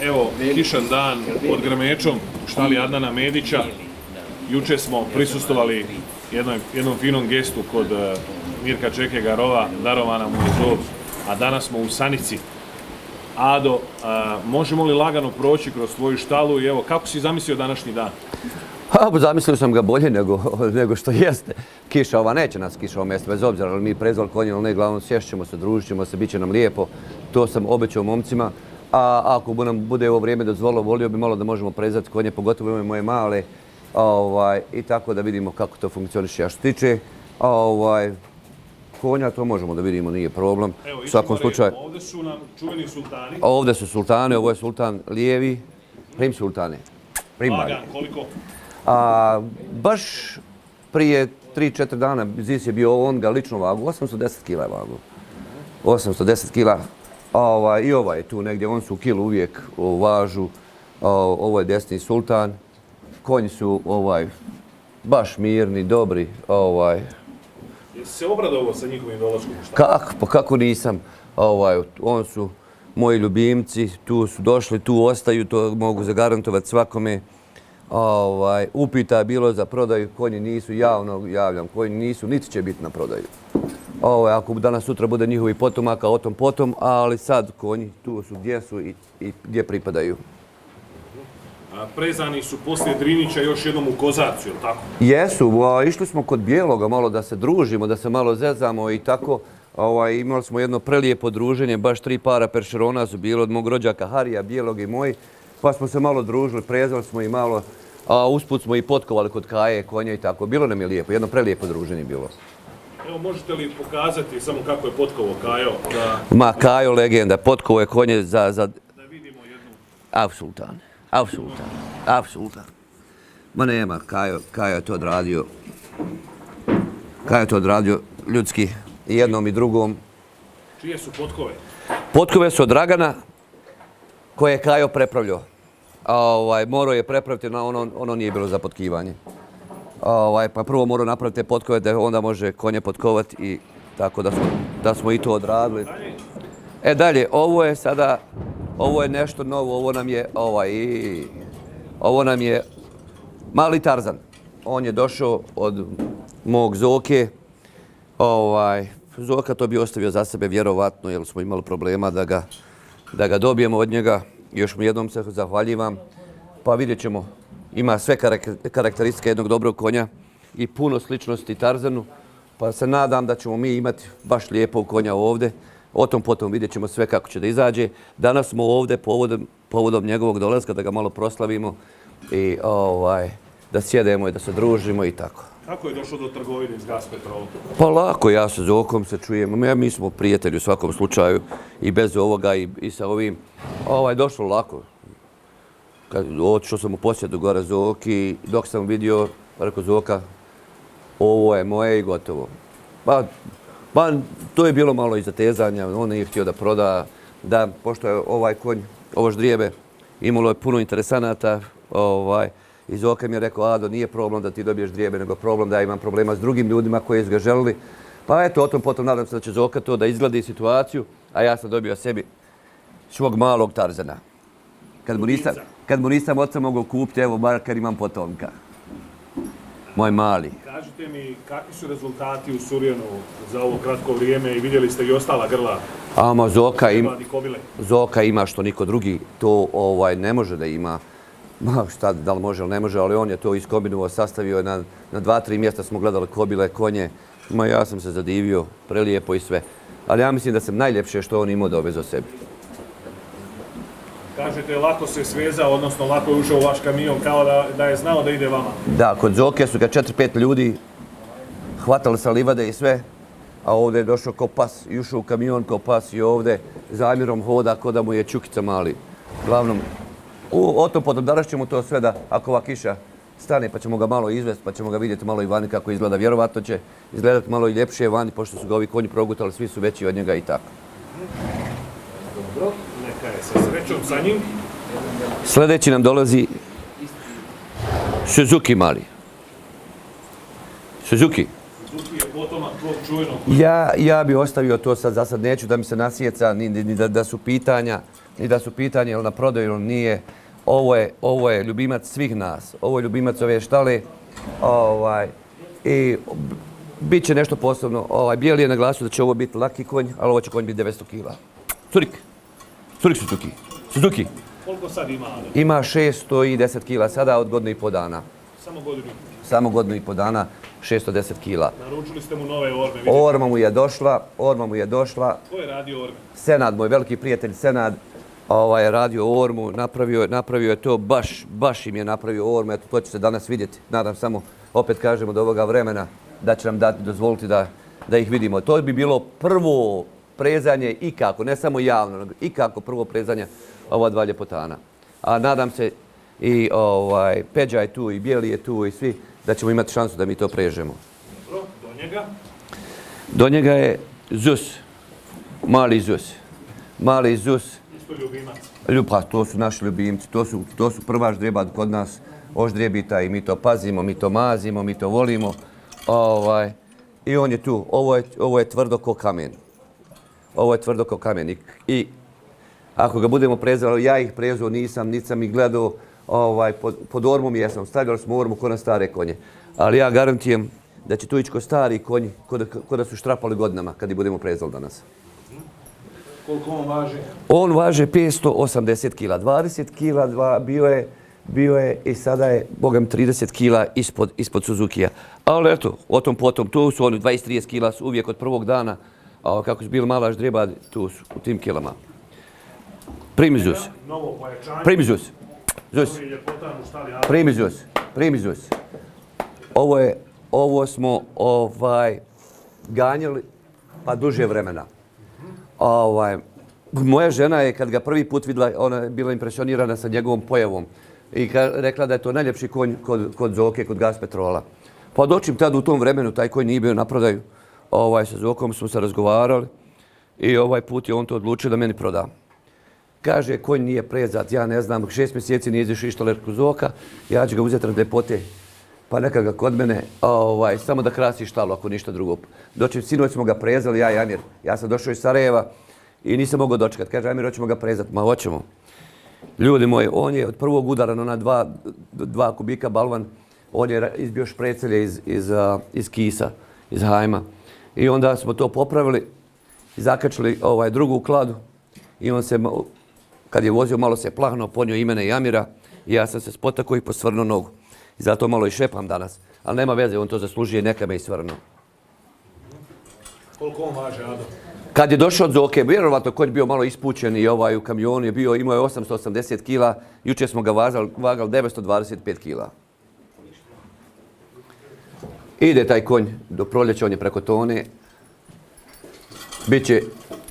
Evo, kišan dan pod Grmečom u štali Adnana Medića. Juče smo prisustvovali jednom finom gestu kod Mirka Čeke Garova, darovana mu je zov, a danas smo u Sanici. Ado, možemo li lagano proći kroz tvoju štalu i evo, kako si zamislio današnji dan? Zamislio sam ga bolje nego što jeste. Kiša ova neće nas kiša omesti, bez obzira ali mi prezvali konje ili ne, glavno sješćemo se, družit ćemo se, bit će nam lijepo. To sam obećao momcima. A ako nam bude ovo vrijeme dozvolilo, volio bi malo da možemo prezvati konje, pogotovo ove moje male. I tako da vidimo kako to funkcioniše. A što tiče konja, to možemo da vidimo, nije problem. Evo, ovdje su nam čuveni sultani. Ovdje su sultani, ovo je sultan lijevi, prim sultane. Lagan, koliko? Baš prije 3-4 dana Zis je bio, on ga lično vagu, 810 kila je vagu. 810 kila. I ovaj je tu negdje, on su kilu uvijek važu. Ovo je desni sultan. Konji su baš mirni, dobri. Jesi se obradovao sa njihovim dolaskom? Pa kako nisam. On su moji ljubimci, tu su došli, tu ostaju, to mogu zagarantovati svakome. upita je bilo za prodaju, konji nisu, javno javljam, konji nisu, niti će biti na prodaju. Ako danas sutra bude njihovi potomaka, o tom potom, ali sad konji tu su gdje su i gdje pripadaju. Prezani su poslije Drinića još jednom u Kozarcu, je li tako? Jesu, išli smo kod Bijeloga malo da se družimo, da se malo zezamo i tako. Imali smo jedno prelijepo druženje, baš 3 para peršerona su bili od mog rođaka Harija, Bijelog i moj. Pa smo se malo družili, prezali smo i malo, a usput smo i potkovali kod Kaje, konja i tako. Bilo nam je lijepo, jedno prelijepo druženje bilo. Evo, možete li pokazati samo kako je potkovo Kajo? Ma, Kajo legenda, potkovo je konje za... Da vidimo jednu... Apsolutan. Ma nema, Kajo je to odradio. Kajo je to odradio ljudski i jednom i drugom. Čije su potkove? Potkove su od Dragana, koje je Kajo prepravljao. Morao je prepraviti, ono nije bilo za potkivanje. Pa prvo morao napraviti te potkove da onda može konje potkovati i tako da smo i to odradili. Dalje, ovo je nešto novo, ovo nam je mali Tarzan. On je došao od mog Zoke. Zoka to bi ostavio za sebe vjerovatno, jer smo imali problema da ga dobijemo od njega. Još mu jednom se zahvaljivam. Pa vidjet ćemo, ima sve karakteristike jednog dobrog konja i puno sličnosti Tarzanu. Pa se nadam da ćemo mi imati baš lijepog konja ovdje. O tom potom vidjet ćemo sve kako će da izađe. Danas smo ovdje povodom njegovog dolaska da ga malo proslavimo i da sjedemo i da se družimo i tako. Kako je došlo do trgovine iz Gas Petrola? Pa lako, ja sa Zokom se čujem. Mi smo prijatelji u svakom slučaju i bez ovoga i sa ovim. Došlo lako. Otišao sam u posjedu gore Zoki, dok sam vidio, rekao Zoka, ovo je moje i gotovo. Pa to je bilo malo i zatezanja, on nije htio da proda, pošto je ovaj konj, ovo ždrijebe, imalo je puno interesanata, i Zoka mi je rekao, Ado, nije problem da ti dobiješ ždrijebe, nego problem da ja imam problema s drugim ljudima koji su ga želili. Pa eto, o tom potom nadam se da će Zoka to da izgledi situaciju, a ja sam dobio sebi svog malog Tarzana. Kad mu nisam oca mogao kupiti, evo, bar kad imam potomka. Moj mali. Kažite mi, kakvi su rezultati u Surjanu za ovo kratko vrijeme i vidjeli ste i ostala grla? Ama Zoka ima što niko drugi to ne može da ima. Šta, da li može ili ne može, ali on je to iskombinovao, sastavio je na 2-3 mjesta smo gledali kobile, konje. Ja sam se zadivio, prelijepo i sve. Ali ja mislim da sam najljepše što on imao da obezao sebi. Kažete, lako se svezao, odnosno lako je ušao u vaš kamion, kao da je znao da ide vama. Da, kod Zoke su ga 4-5 ljudi hvatali sa livade i sve, a ovdje je došao ko pas i ušao u kamion ko pas i ovdje zamjerom hoda ko da mu je Čukica mali. Uglavnom, o tom potom danas ćemo to sve da, ako ova kiša stane pa ćemo ga malo izvesti, pa ćemo ga vidjeti malo i vani kako izgleda. Vjerovatno će izgledati malo i ljepše vani, pošto su ga ovi konji progutali, svi su veći od njega i tako. Dobro, neka je sa srećom sa njim. Sljedeći nam dolazi Suzuki mali. Suzuki. Suzuki je potomak tvog čuvenog. Ja bi ostavio to sad, za sad neću da mi se nasjeca, ni da su pitanja, ili na prodaju ili nije. Ovo je ljubimac svih nas, ovo je ljubimac ove štale. I bit će nešto posebno. Bijeli je naglasio da će ovo biti laki konj, ali ovo će konj biti 900 kila. Surik Suzuki. Koliko sad ima? Ima 610 kila sada od godinu i po dana. Samo godinu i po dana, 610 kila. Naručili ste mu nove orme. Orma mu je došla. Ko je radio orme? Senad, moj veliki prijatelj Senad, je radio ormu, napravio je to, baš im je napravio ormu, eto to će se danas vidjeti. Nadam samo, opet kažem od ovoga vremena, da će nam dozvoliti da ih vidimo. To bi bilo prvo prezanje ikako, ne samo javno, nego ikako prvo prezanje ova dva ljepotana. A nadam se i Peđa je tu, i Bijeli je tu, i svi, da ćemo imati šansu da mi to prežemo. Dobro, do njega? Do njega je Zus, mali Zus. Isto ljubimac. Pa to su naši ljubimci, to su prva ždrijeba kod nas, oždrijebita i mi to pazimo, mi to mazimo, mi to volimo. I on je tu, ovo je tvrdo ko kamen. I ako ga budemo prezali, ja ih prezao nisam, niti sam ih gledao, pod ormom jesam. Stavljali smo ormu ko na stare konje. Ali ja garantijem da će to ići ko stari konji, ko da su štrapali godinama kad ih budemo prezali danas. Koliko on važi? On važe 580 kila. 20 kila bio je i sada je, bogam, 30 kila ispod Suzukija. Ali eto, o tom potom, tu su oni 20-30 kila uvijek od prvog dana. A kako su bili mala ždrijeba, tu su u tim kilama. Primi Zus. Novo pojačanje. Primi Zus. Zus. Primi Zus. Primi Zus. Ovo smo ganjali pa duže vremena. Moja žena je kad ga prvi put vidjela, ona je bila impresionirana sa njegovom pojavom i rekla da je to najljepši konj kod Zoke, kod Gas Petrola. Pa dočim tad u tom vremenu, taj konj nije bio na prodaju. Sa Zokom smo se razgovarali i ovaj put je on to odlučio da meni proda. Kaže, konj nije prezat, ja ne znam, 6 mjeseci nije izašao ištaler kod Zoka, ja ću ga uzeti na depote, pa neka ga kod mene, samo da krasi štalu, ako ništa drugo. Dočim, sinoć smo ga prezali, ja i Amir. Ja sam došao iz Sarajeva i nisam mogao dočekati. Kaže, Amir, hoćemo ga prezati. Ma, hoćemo. Ljudi moji, on je od prvog udara na 2 kubika balvan, on je izbio šprecelje iz Kisa, iz Hajma. I onda smo to popravili i zakačili drugu kladu. I on se, kad je vozio, malo se plahnuo, ponio i mene i Amira. I ja sam se spotakao i posvrnuo nogu. I zato malo i šepam danas. Ali nema veze, on to zaslužuje, neka me i svrnuo. Koliko on važe, Ado? Kad je došao od Zoke, vjerovatno konj bio malo ispućen i u kamionu je bio, imao je 880 kila. Jučer smo ga vagali 925 kila. Ide taj konj do proljeća, on je preko tone. Biće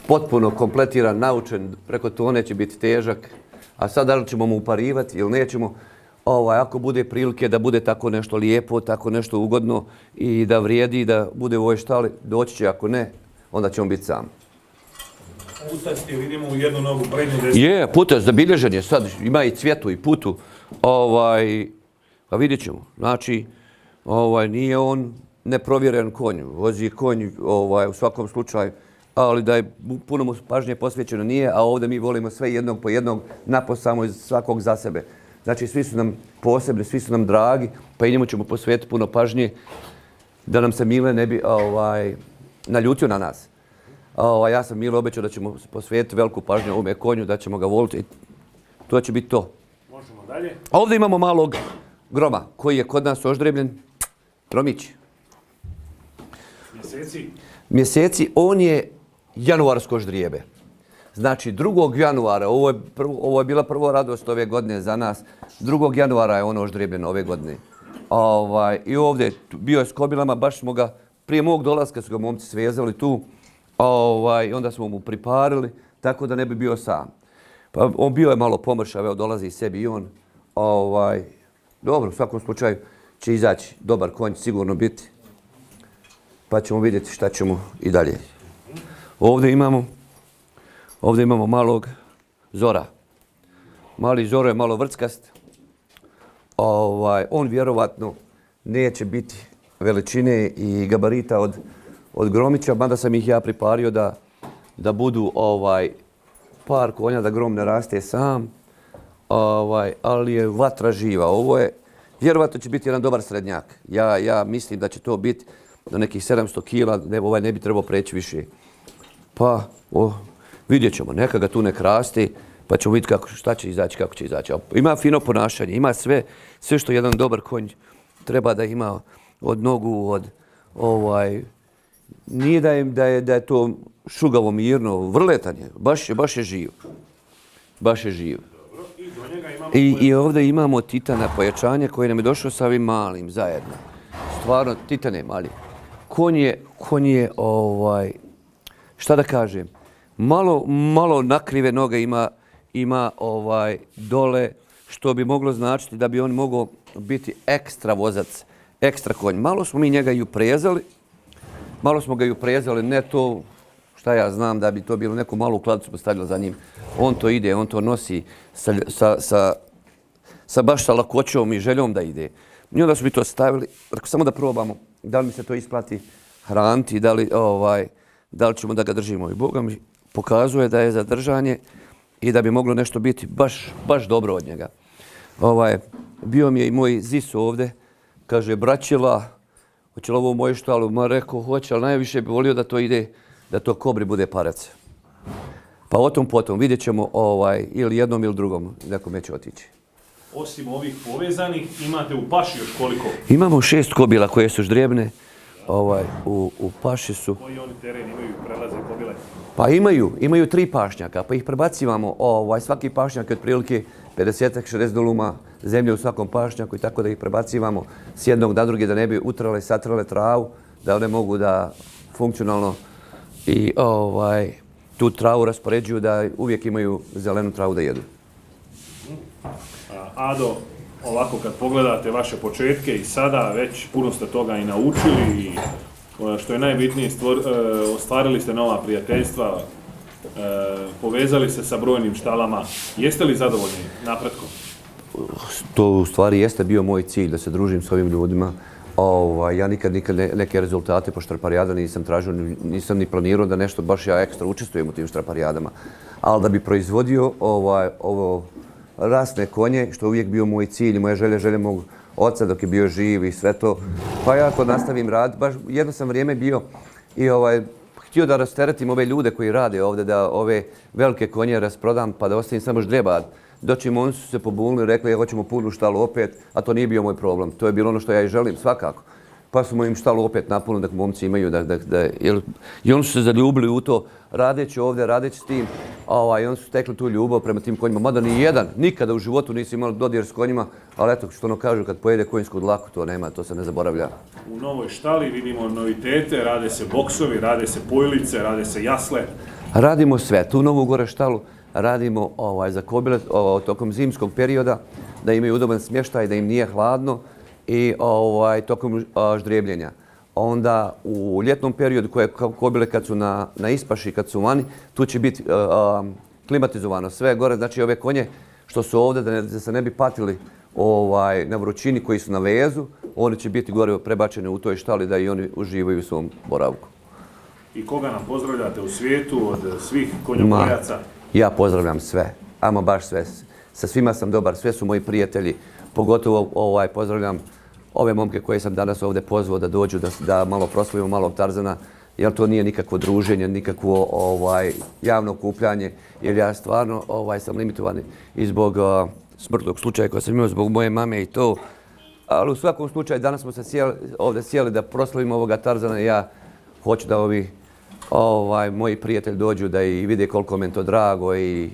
potpuno kompletiran, naučen, preko tone će biti težak. A sad da li ćemo mu uparivati ili nećemo, ako bude prilike da bude tako nešto lijepo, tako nešto ugodno i da vrijedi, da bude u ovoj štali, doći će, ako ne, onda će on biti sam. Putasti, vidimo u jednu nogu prednju desnu. Je, putac, zabilježen je sad, ima i cvjetu i putu, pa vidjet ćemo. Znači, nije on neprovjeren konj, vozi konj u svakom slučaju, ali da je puno mu pažnje posvećeno nije, a ovdje mi volimo sve jednog po jednog, naposamo iz svakog za sebe. Znači, svi su nam posebni, svi su nam dragi, pa i njemu ćemo posvetiti puno pažnje da nam se Mile ne bi naljutio na nas. Ja sam Mile obećao da ćemo posvetiti veliku pažnju ovome konju, da ćemo ga voliti i to će biti to. Možemo dalje. A ovdje imamo malog Groma koji je kod nas oždrebljen. Gromić. Mjeseci, on je januarsko ždrijebe. Znači, 2. januara, ovo je bila prva radost ove godine za nas, 2. januara je ono oždrijebljen ove godine. I ovdje bio je s kobilama, baš smo ga, prije mog dolaska su ga momci svezali tu, i onda smo mu priparili, tako da ne bi bio sam. Pa on bio je malo pomršav, evo dolazi i sebi i on. Dobro, u svakom slučaju će izaći dobar konj, sigurno biti. Pa ćemo vidjeti šta ćemo i dalje. Ovdje imamo malog Zora. Mali Zoro je malo vrckast. On vjerovatno neće biti veličine i gabarita od Gromića, mada sam ih ja pripario da budu par konja, da Grom ne raste sam. Ali je vatra živa. Ovo je, vjerovatno će biti jedan dobar srednjak. Ja mislim da će to biti do nekih 700 kila, ne bi trebao preći više. Pa, vidjet ćemo, neka ga tu nek raste, pa ćemo vidjeti šta će izaći, kako će izaći. Ima fino ponašanje, ima sve što jedan dobar konj treba da ima od nogu, nije da je to šugavo, mirno, vrletanje, baš je živ. Baš je živ. I ovdje imamo Titana pojačanje koje nam je došlo sa ovim malim zajedno. Stvarno, Titan je mali. Konj je, šta da kažem, malo nakrive noge ima dole, što bi moglo značiti da bi on mogao biti ekstra vozac, ekstra konj. Malo smo mi njega i uprezali, ne to, šta ja znam, da bi to bilo neku malu kladicu postavili za njim. On to ide, on to nosi baš sa lakoćom i željom da ide. I onda su mi to stavili, samo da probamo da li mi se to isplati hraniti, da li ćemo da ga držimo. I Boga mi pokazuje da je za držanje i da bi moglo nešto biti baš dobro od njega. Bio mi je i moj Zis ovdje, kaže, braćila, hoće li ovo u moju štalu? Ma rekao, hoće, ali najviše bi volio da to ide, da to kobri bude parac. Pa o tom potom, vidjet ćemo ili jednom ili drugom, nekome će otići. Osim ovih povezanih, imate u paši još koliko? Imamo 6 kobila koje su ždrijebne, u paši su. Koji oni teren imaju, prelaze kobile? Pa imaju 3 pašnjaka, pa ih prebacivamo, svaki pašnjak je otprilike 50-60 duluma zemlje u svakom pašnjaku i tako da ih prebacivamo s jednog na drugi da ne bi utrale i satrale travu, da one mogu da funkcionalno i tu travu raspoređuju da uvijek imaju zelenu travu da jedu. Ado, ovako kad pogledate vaše početke i sada već puno ste toga i naučili i što je najbitnije ostvarili ste nova prijateljstva, povezali se sa brojnim štalama. Jeste li zadovoljni napretkom? To u stvari jeste bio moj cilj da se družim s ovim ljudima. Ja nikad neke rezultate po štraparijada nisam tražio, nisam ni planirao da nešto baš ja ekstra učestvujem u tim štraparijadama. Ali da bi proizvodio ovo rasne konje, što je uvijek bio moj cilj i moja želja mog oca dok je bio živ i sve to. Pa ja to nastavim rad. Baš jedno sam vrijeme bio i htio da rasteretim ove ljude koji rade ovdje, da ove velike konje rasprodam pa da ostavim samo ždrijeba. Dočim oni su se pobunili i rekli hoćemo punu štalu opet, a to nije bio moj problem. To je bilo ono što ja i želim svakako. Pa smo im štalu opet napunili da momci imaju i oni su se zaljubili u to radeći ovdje, radeći s tim i oni su stekli tu ljubav prema tim konjima. Mada ni jedan, nikada u životu nisu imali dodir s konjima, ali eto što ono kažu kad pojede konjsku dlaku to nema, to se ne zaboravlja. U novoj štali vidimo novitete, rade se boksovi, rade se pojlice, rade se jasle. Radimo sve, tu novu gore štalu radimo za kobile tokom zimskog perioda, da imaju udoban smještaj, da im nije hladno i tokom ždrijebljenja. Onda u ljetnom periodu koje kobile kad su na ispaši, kad su vani, tu će biti klimatizovano sve gore. Znači ove konje što su ovdje da se ne bi patili na vrućini koji su na vezu, oni će biti gore prebačeni u toj štali da i oni uživaju u svom boravku. I koga nam pozdravljate u svijetu od svih konjokojaca? Ja pozdravljam sve, ama baš sve. Sa svima sam dobar, sve su moji prijatelji. Pogotovo pozdravljam ove momke koje sam danas ovdje pozvao da dođu, da malo proslavimo malog Tarzana, jer to nije nikakvo druženje, nikakvo javno okupljanje, jer ja stvarno sam limitovan i zbog smrtnog slučaja koji sam imao, zbog moje mame i to. Ali u svakom slučaju danas smo se ovdje sjeli da proslavimo ovoga Tarzana i ja hoću da ovi moji prijatelji dođu da i vide koliko mi je to drago i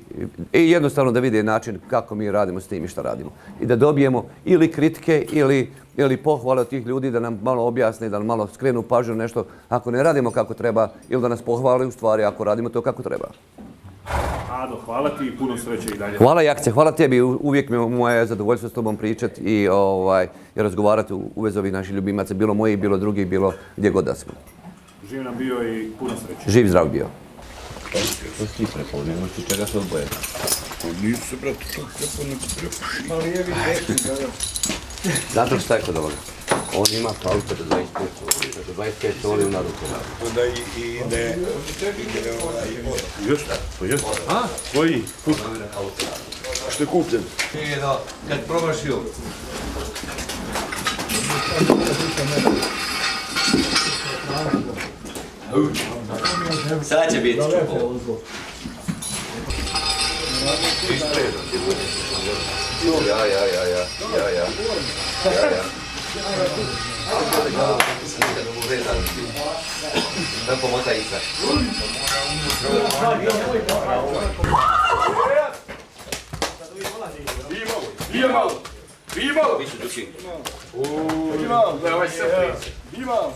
jednostavno da vide način kako mi radimo s tim i šta radimo. I da dobijemo ili kritike ili pohvale od tih ljudi da nam malo objasne, da nam malo skrenu pažnju nešto ako ne radimo kako treba ili da nas pohvale u stvari ako radimo to kako treba. Ado, hvala ti i puno sreće i dalje. Hvala Jakce, hvala tebi. Uvijek mi je moje zadovoljstvo s tobom pričati i razgovarati u vezi ovih naših ljubimaca, bilo moji, bilo drugi, bilo gdje god da smo. Živ nam bio i puno sreće. Živ zdrav bio. Što si ti prepoznao, imaš ti čega se odboje? Nisu se, brate, što prepoznao, prepoznao. Ali jevi desni, da. Zato što je kod ovoga? On ima pauta do 25 toli u naruku. Onda ide... Još? Pa još? A? Koji? Što je kupljen? Kad probaš ju. Sad će biti čupo. Ja. Tako mota i sve. Imao! Više duši. Imao! Davaj se priče. Imao!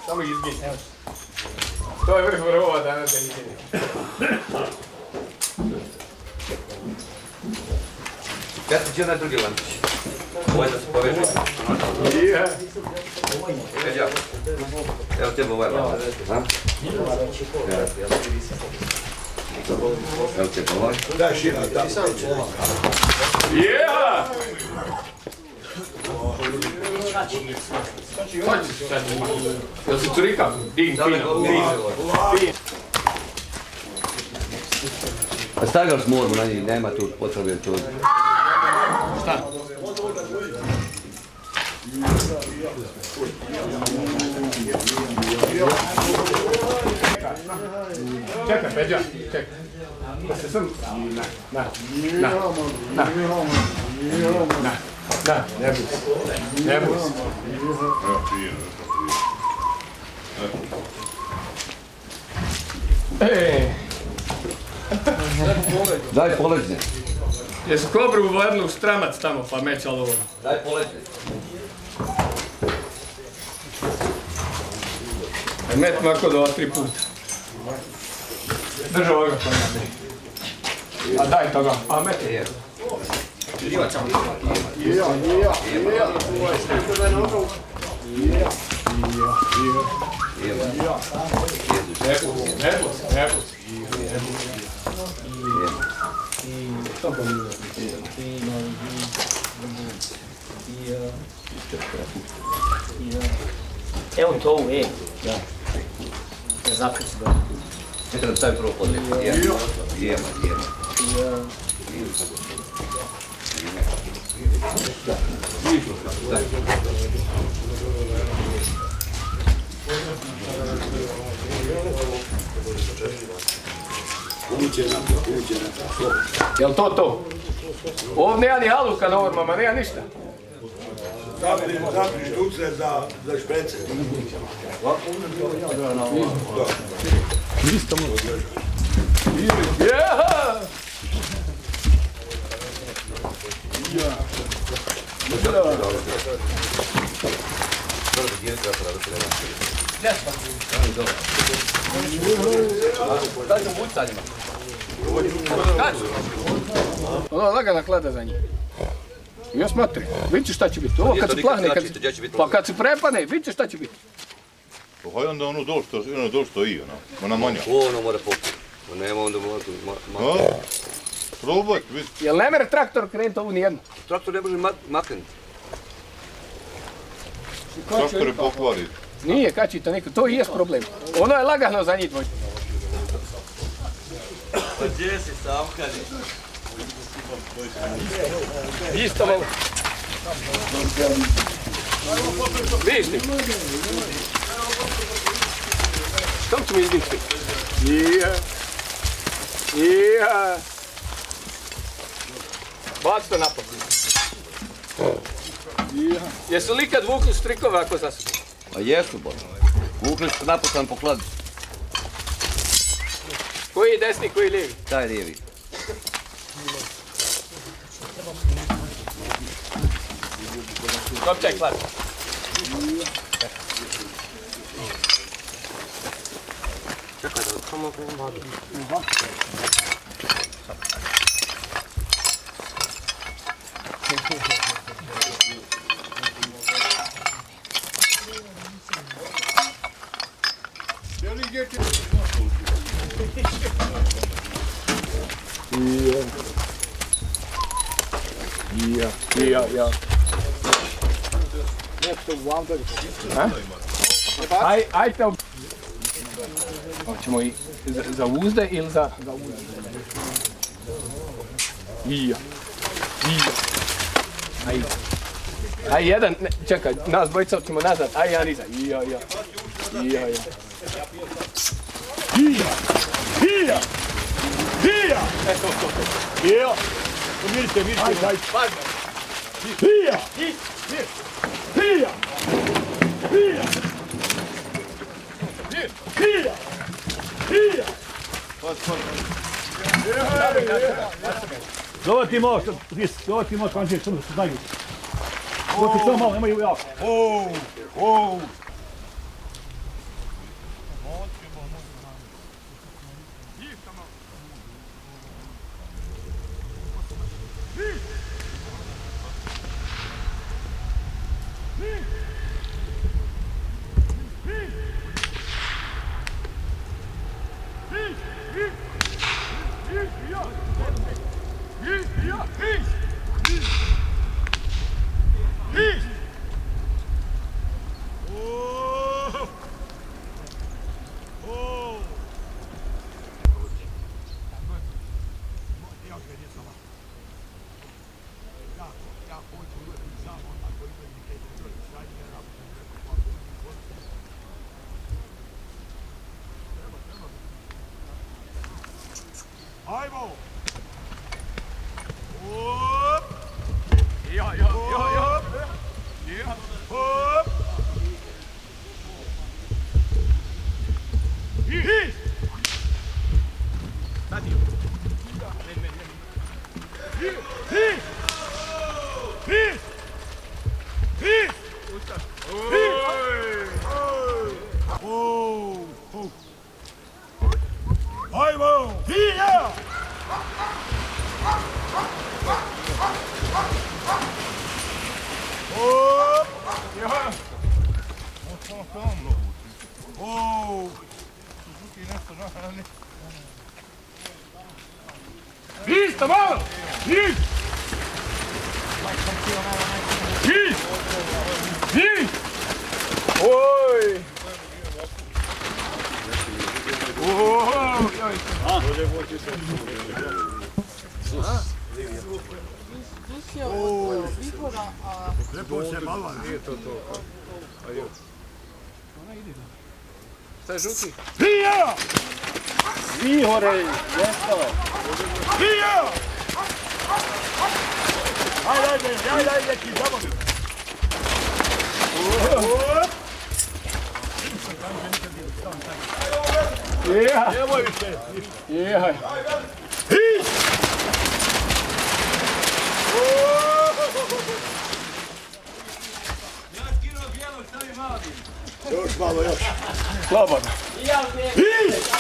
Samo izgini. To je vrh vrhova danas da izgini. Kad ti će onaj drugi lančić? Ovo je da se poveže. Peđa, evo tebe ovaj lančić. Evo tebe ovaj. Daj šira, da. Jel si curika? Din, fino. Stavljali smo mormu na njih, nema tu potrebe tu. Šta? Čekaj, Peđa, čekaj. Da se sam... Na, ne budi se. Ne budi se. Daj poležne. Jesu kobru uvodili u stramac tamo pa mećalo ovo? Daj poležne. Met mako do 3 puta. Drži ovoga pa ne. A daj toga, a met je. Evo to u E. Da. Zakrci ga. Neka nam stavi prvo podlijek. Jema. Jel to? Ovdje nema ni haluka na ormama, nema ništa. Zapri štuce za šprece. Jeha! Ono lagana klada za njih. Ja smatri, vidite šta će biti. Ovo kad se plahne, pa kad se prepane, vidite šta će biti. Pa onda ono dol što i ona manja. Ono mora popiti. Nema onda mora... Probaj, vidite. Jel ne mere traktor krenuti ovu nijednu? Traktor ne može maknuti. Traktor je pokvari. Nije kačita niko, to i jest problem. Ono je lagano za njih dvoje. Pa gdje si sam kad je? Isto malo. Vidiš ti? Što ću mi izdići? Ija. Baci to napad. Jesu li kad vukli strikove ako zasupi? A jesu, bo. Vukli su napucan po kladu. Koji je desni, koji je lijevi? Taj lijevi. Kopčaj klad. Čekaj da samo vadi. Ja. Ajte. Hoćemo i za uzde ili za uzde? Ija. Aj jedan, čekaj, nas dvojica ćemo nazad, aj ja niza. Ija. Evo, vidite, daj. Hija! Zova ti malo, kanđe, što se znaju. Zova ti samo malo, nemaju jako. Ajmo! Hop! Ja. Ja. Hop! Hit! Hit! Hit! Hit! Hit! Ajmo! Hija! Hop! Ja! Isto malo! Hit! Hit! Hit! Oj! Lepo se malo. Nije to. Šta je žuti? Hija! Vihore, jestava. Hija! Ajde, ki zabavi. Jehaj! Jehaj! Hit! Još malo, još. Slobodno. Hit!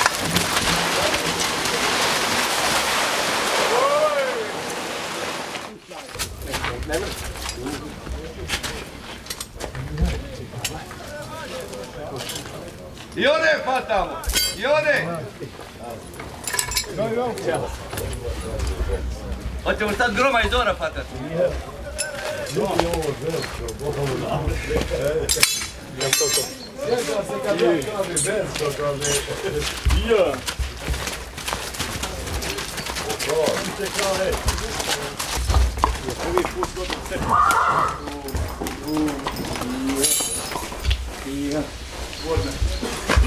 I ode fatamo! I ode! Hoćemo sad Groma i Zora fatati?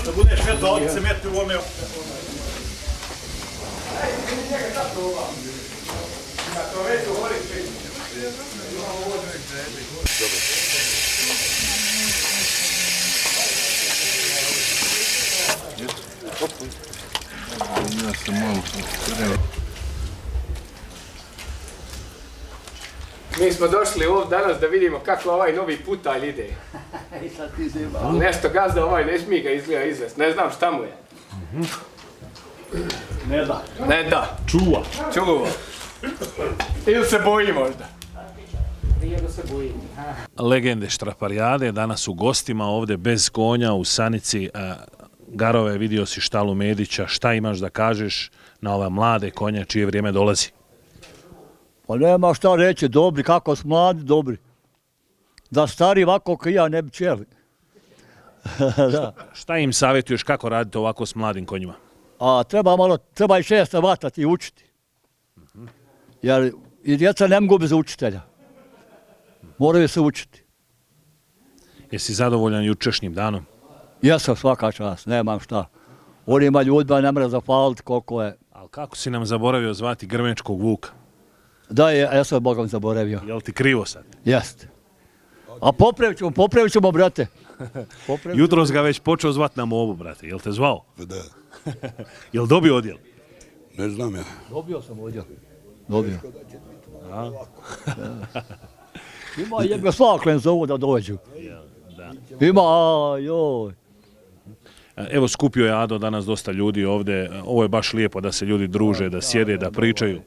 Da budeš metao, ovdje se meti u ome. Ja sam malo Mi smo došli ovdje danas da vidimo kako ovaj novi putalj ide. Nešto gazda ovaj ne smije ga izgleda izvest, ne znam šta mu je. Ne da. Čuva. Ili se boji možda. Legende Štraparijade danas u gostima ovdje bez konja u Sanici. Garove, vidio si štalu Medića, šta imaš da kažeš na ove mlade konje čije vrijeme dolazi? Pa nema šta reći, dobri, kako su mladi, dobri. Da stari ovako kao ja ne bi čeli. Da. Šta im savjetuješ kako raditi ovako s mladim konjima? A treba i često vatati i učiti. Jer i djeca ne mogu bez učitelja. Moraju se učiti. Jesi zadovoljan jučerašnjim danom? Jesam svaka čast, nemam šta. Onima ljudima ne mre zafaliti koliko je. Ali kako si nam zaboravio zvati Grmenčkog Vuka? Da, ja sam Bogom zaboravio. Jel ti krivo sad? Jeste. A popravit ćemo, brate. Jutros ga već počeo zvati na mobu, brate. Jel te zvao? Da. Jel dobio odjel? Ne znam ja. Dobio sam odjel. Dobio. Ima jedno svaklen zovu da dođu. Ima, joj. Evo, skupio je Ado danas dosta ljudi ovdje. Ovo je baš lijepo da se ljudi druže, da sjede, da pričaju.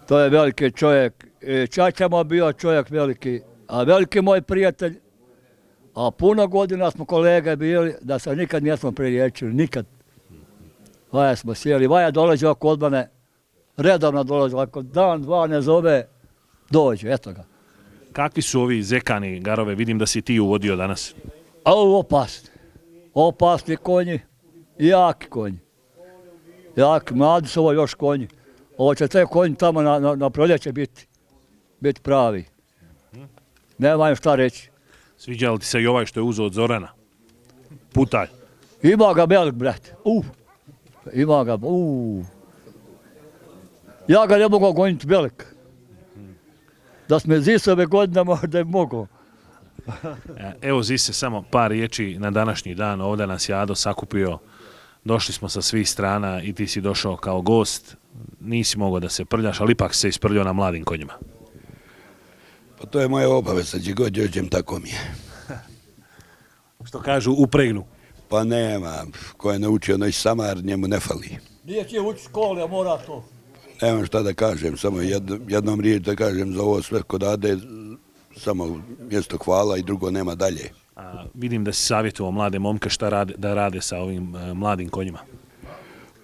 To je veliki čovjek. Čačamo bio čovjek veliki, a veliki moj prijatelj. A puno godina smo kolege bili, da se nikad nismo pririječili, nikad. Vaja smo sjeli, Vaja dolazi oko od mene, redovno dolazi, ako dan, dva ne zove, dođe, eto ga. Kakvi su ovi zekani, Garove? Vidim da si ti uvodio danas. Opasni. Opasni konji, jaki konji. Jaki, mladi su ovo još konji. Ovo će te konji tamo na proljeće biti pravi. Nema im šta reći. Sviđa li ti se i ovaj što je uzeo od Zorana? Putalj. Ima ga velik, brate. Ima ga, Ja ga ne mogu goniti velik. Da smo iz ove godine možda je mogu. Evo Zise, samo par riječi na današnji dan. Ovdje nas je Ado sakupio. Došli smo sa svih strana i ti si došao kao gost. Nisi mogao da se prljaš, ali ipak se isprljao na mladim konjima. Pa to je moja obaveza, gdje god dođem, tako mi je. Što kažu, upregnu. Pa nema, ko je naučio noć samar, njemu ne fali. Nije će ući škole, a mora to. Nemam šta da kažem, samo jednom riječ da kažem za ovo sve kod Ade, samo mjesto hvala i drugo nema dalje. Vidim da si savjetovao mlade momke šta da rade sa ovim mladim konjima.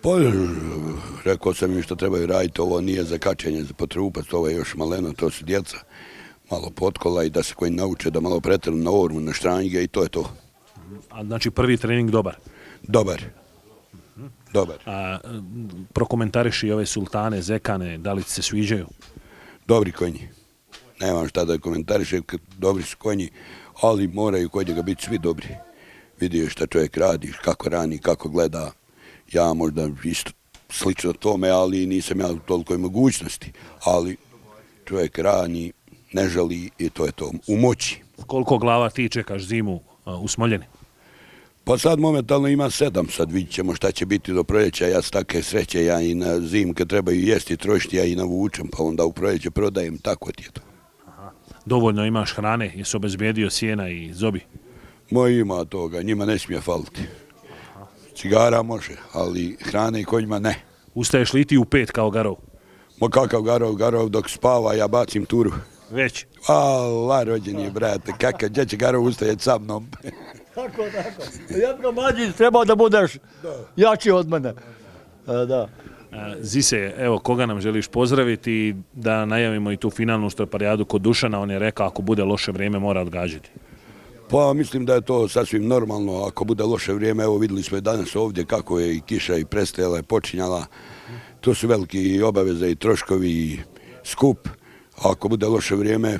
Pa, rekao sam im što trebaju raditi, ovo nije za kačenje, za potrupac, ovo je još maleno, to su djeca. Malo potkola i da se koji nauče da malo pretrnu na ormu, na štranjige i to je to. A znači prvi trening dobar? Dobar. Dobar. Prokomentariši i ove sultane, zekane, da li ti se sviđaju? Dobri konji. Nemam šta da komentarišem, dobri su konji, ali moraju kod njega biti svi dobri. Vidio šta čovjek radi, kako rani, kako gleda. Ja možda isto slično tome, ali nisam ja u tolikoj mogućnosti. Ali čovjek rani, ne žali i to je to, u moći. Koliko glava ti čekaš zimu u Smoljeni? Pa sad momentalno ima 7, sad vidit ćemo šta će biti do proljeća. Ja s takve sreće, ja i na zim kad trebaju jesti i trošiti, ja i navučem, pa onda u proljeće prodajem, tako ti je to. Dovoljno imaš hrane, jesi obezbijedio sjena i zobi? Ima toga, njima ne smije faliti. Cigara može, ali hrane i konjima ne. Ustaješ li ti u 5 kao Garov? Ma kakav Garov dok spava, ja bacim turu. Već? Allah, rođeni brate, kakav, gdje će Garov ustajeti sa mnom? Tako. Jedno mlađi, trebao da budeš jači od mene. Da. Zise, evo, koga nam želiš pozdraviti i da najavimo i tu finalnu štraparijadu kod Dušana, on je rekao ako bude loše vrijeme mora odgađati. Pa mislim da je to sasvim normalno, ako bude loše vrijeme, evo vidjeli smo i danas ovdje kako je i kiša i prestajala je počinjala, to su veliki obaveze i troškovi i skup, a ako bude loše vrijeme,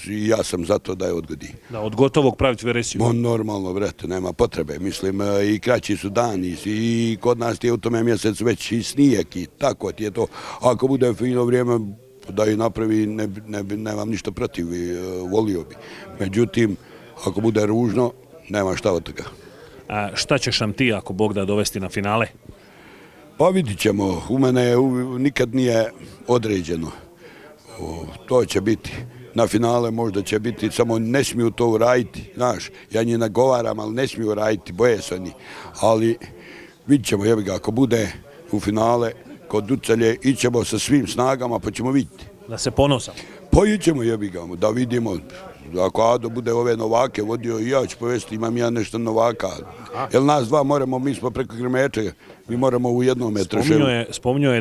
ja sam za to da je odgodi. Da, od gotovog praviti veresiju? Normalno, brate, nema potrebe, mislim i kraći su dani i kod nas je u tome mjesecu već i snijeg i tako ti je to, ako bude fino vrijeme da je napravi, nemam ništa protiv, volio bi, međutim, ako bude ružno, nema šta od toga. A šta ćeš nam ti, ako Bog da, dovesti na finale? Pa vidit ćemo. U mene nikad nije određeno. To će biti. Na finale možda će biti, samo ne smiju to uraditi. Znaš, ja njih nagovaram, ali ne smiju uraditi, boje se oni. Ali vidit ćemo, jebi ga, ako bude u finale kod Ducelje, ićemo sa svim snagama, pa ćemo vidjeti. Da se ponosam? Pa ićemo, jebi ga, da vidimo. Ako Ado bude ove novake vodio i ja ću povesti, imam ja nešto novaka. Jer nas dva moramo, mi smo preko Grmeče, mi moramo u jednom metraželu. Spominjao je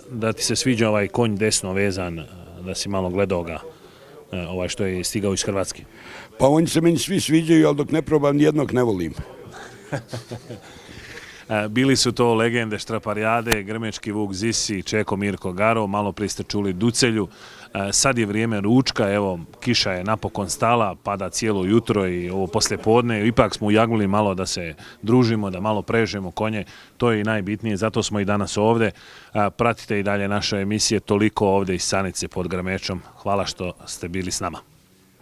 da ti se sviđa ovaj konj desno vezan, da si malo gledao ga, ovaj što je stigao iz Hrvatske. Pa oni se meni svi sviđaju, ali dok ne probam, nijednog ne volim. Bili su to legende štraparijade, Grmečki Vuk Zisi, Čeko Mirko Garov, malo prije ste čuli Ducelju. Sad je vrijeme ručka, evo, kiša je napokon stala, pada cijelo jutro i ovo poslijepodne. Ipak smo ujagnuli malo da se družimo, da malo prežemo konje, to je i najbitnije, zato smo i danas ovdje. Pratite i dalje naše emisije, toliko ovdje iz Sanice pod Grmečom. Hvala što ste bili s nama.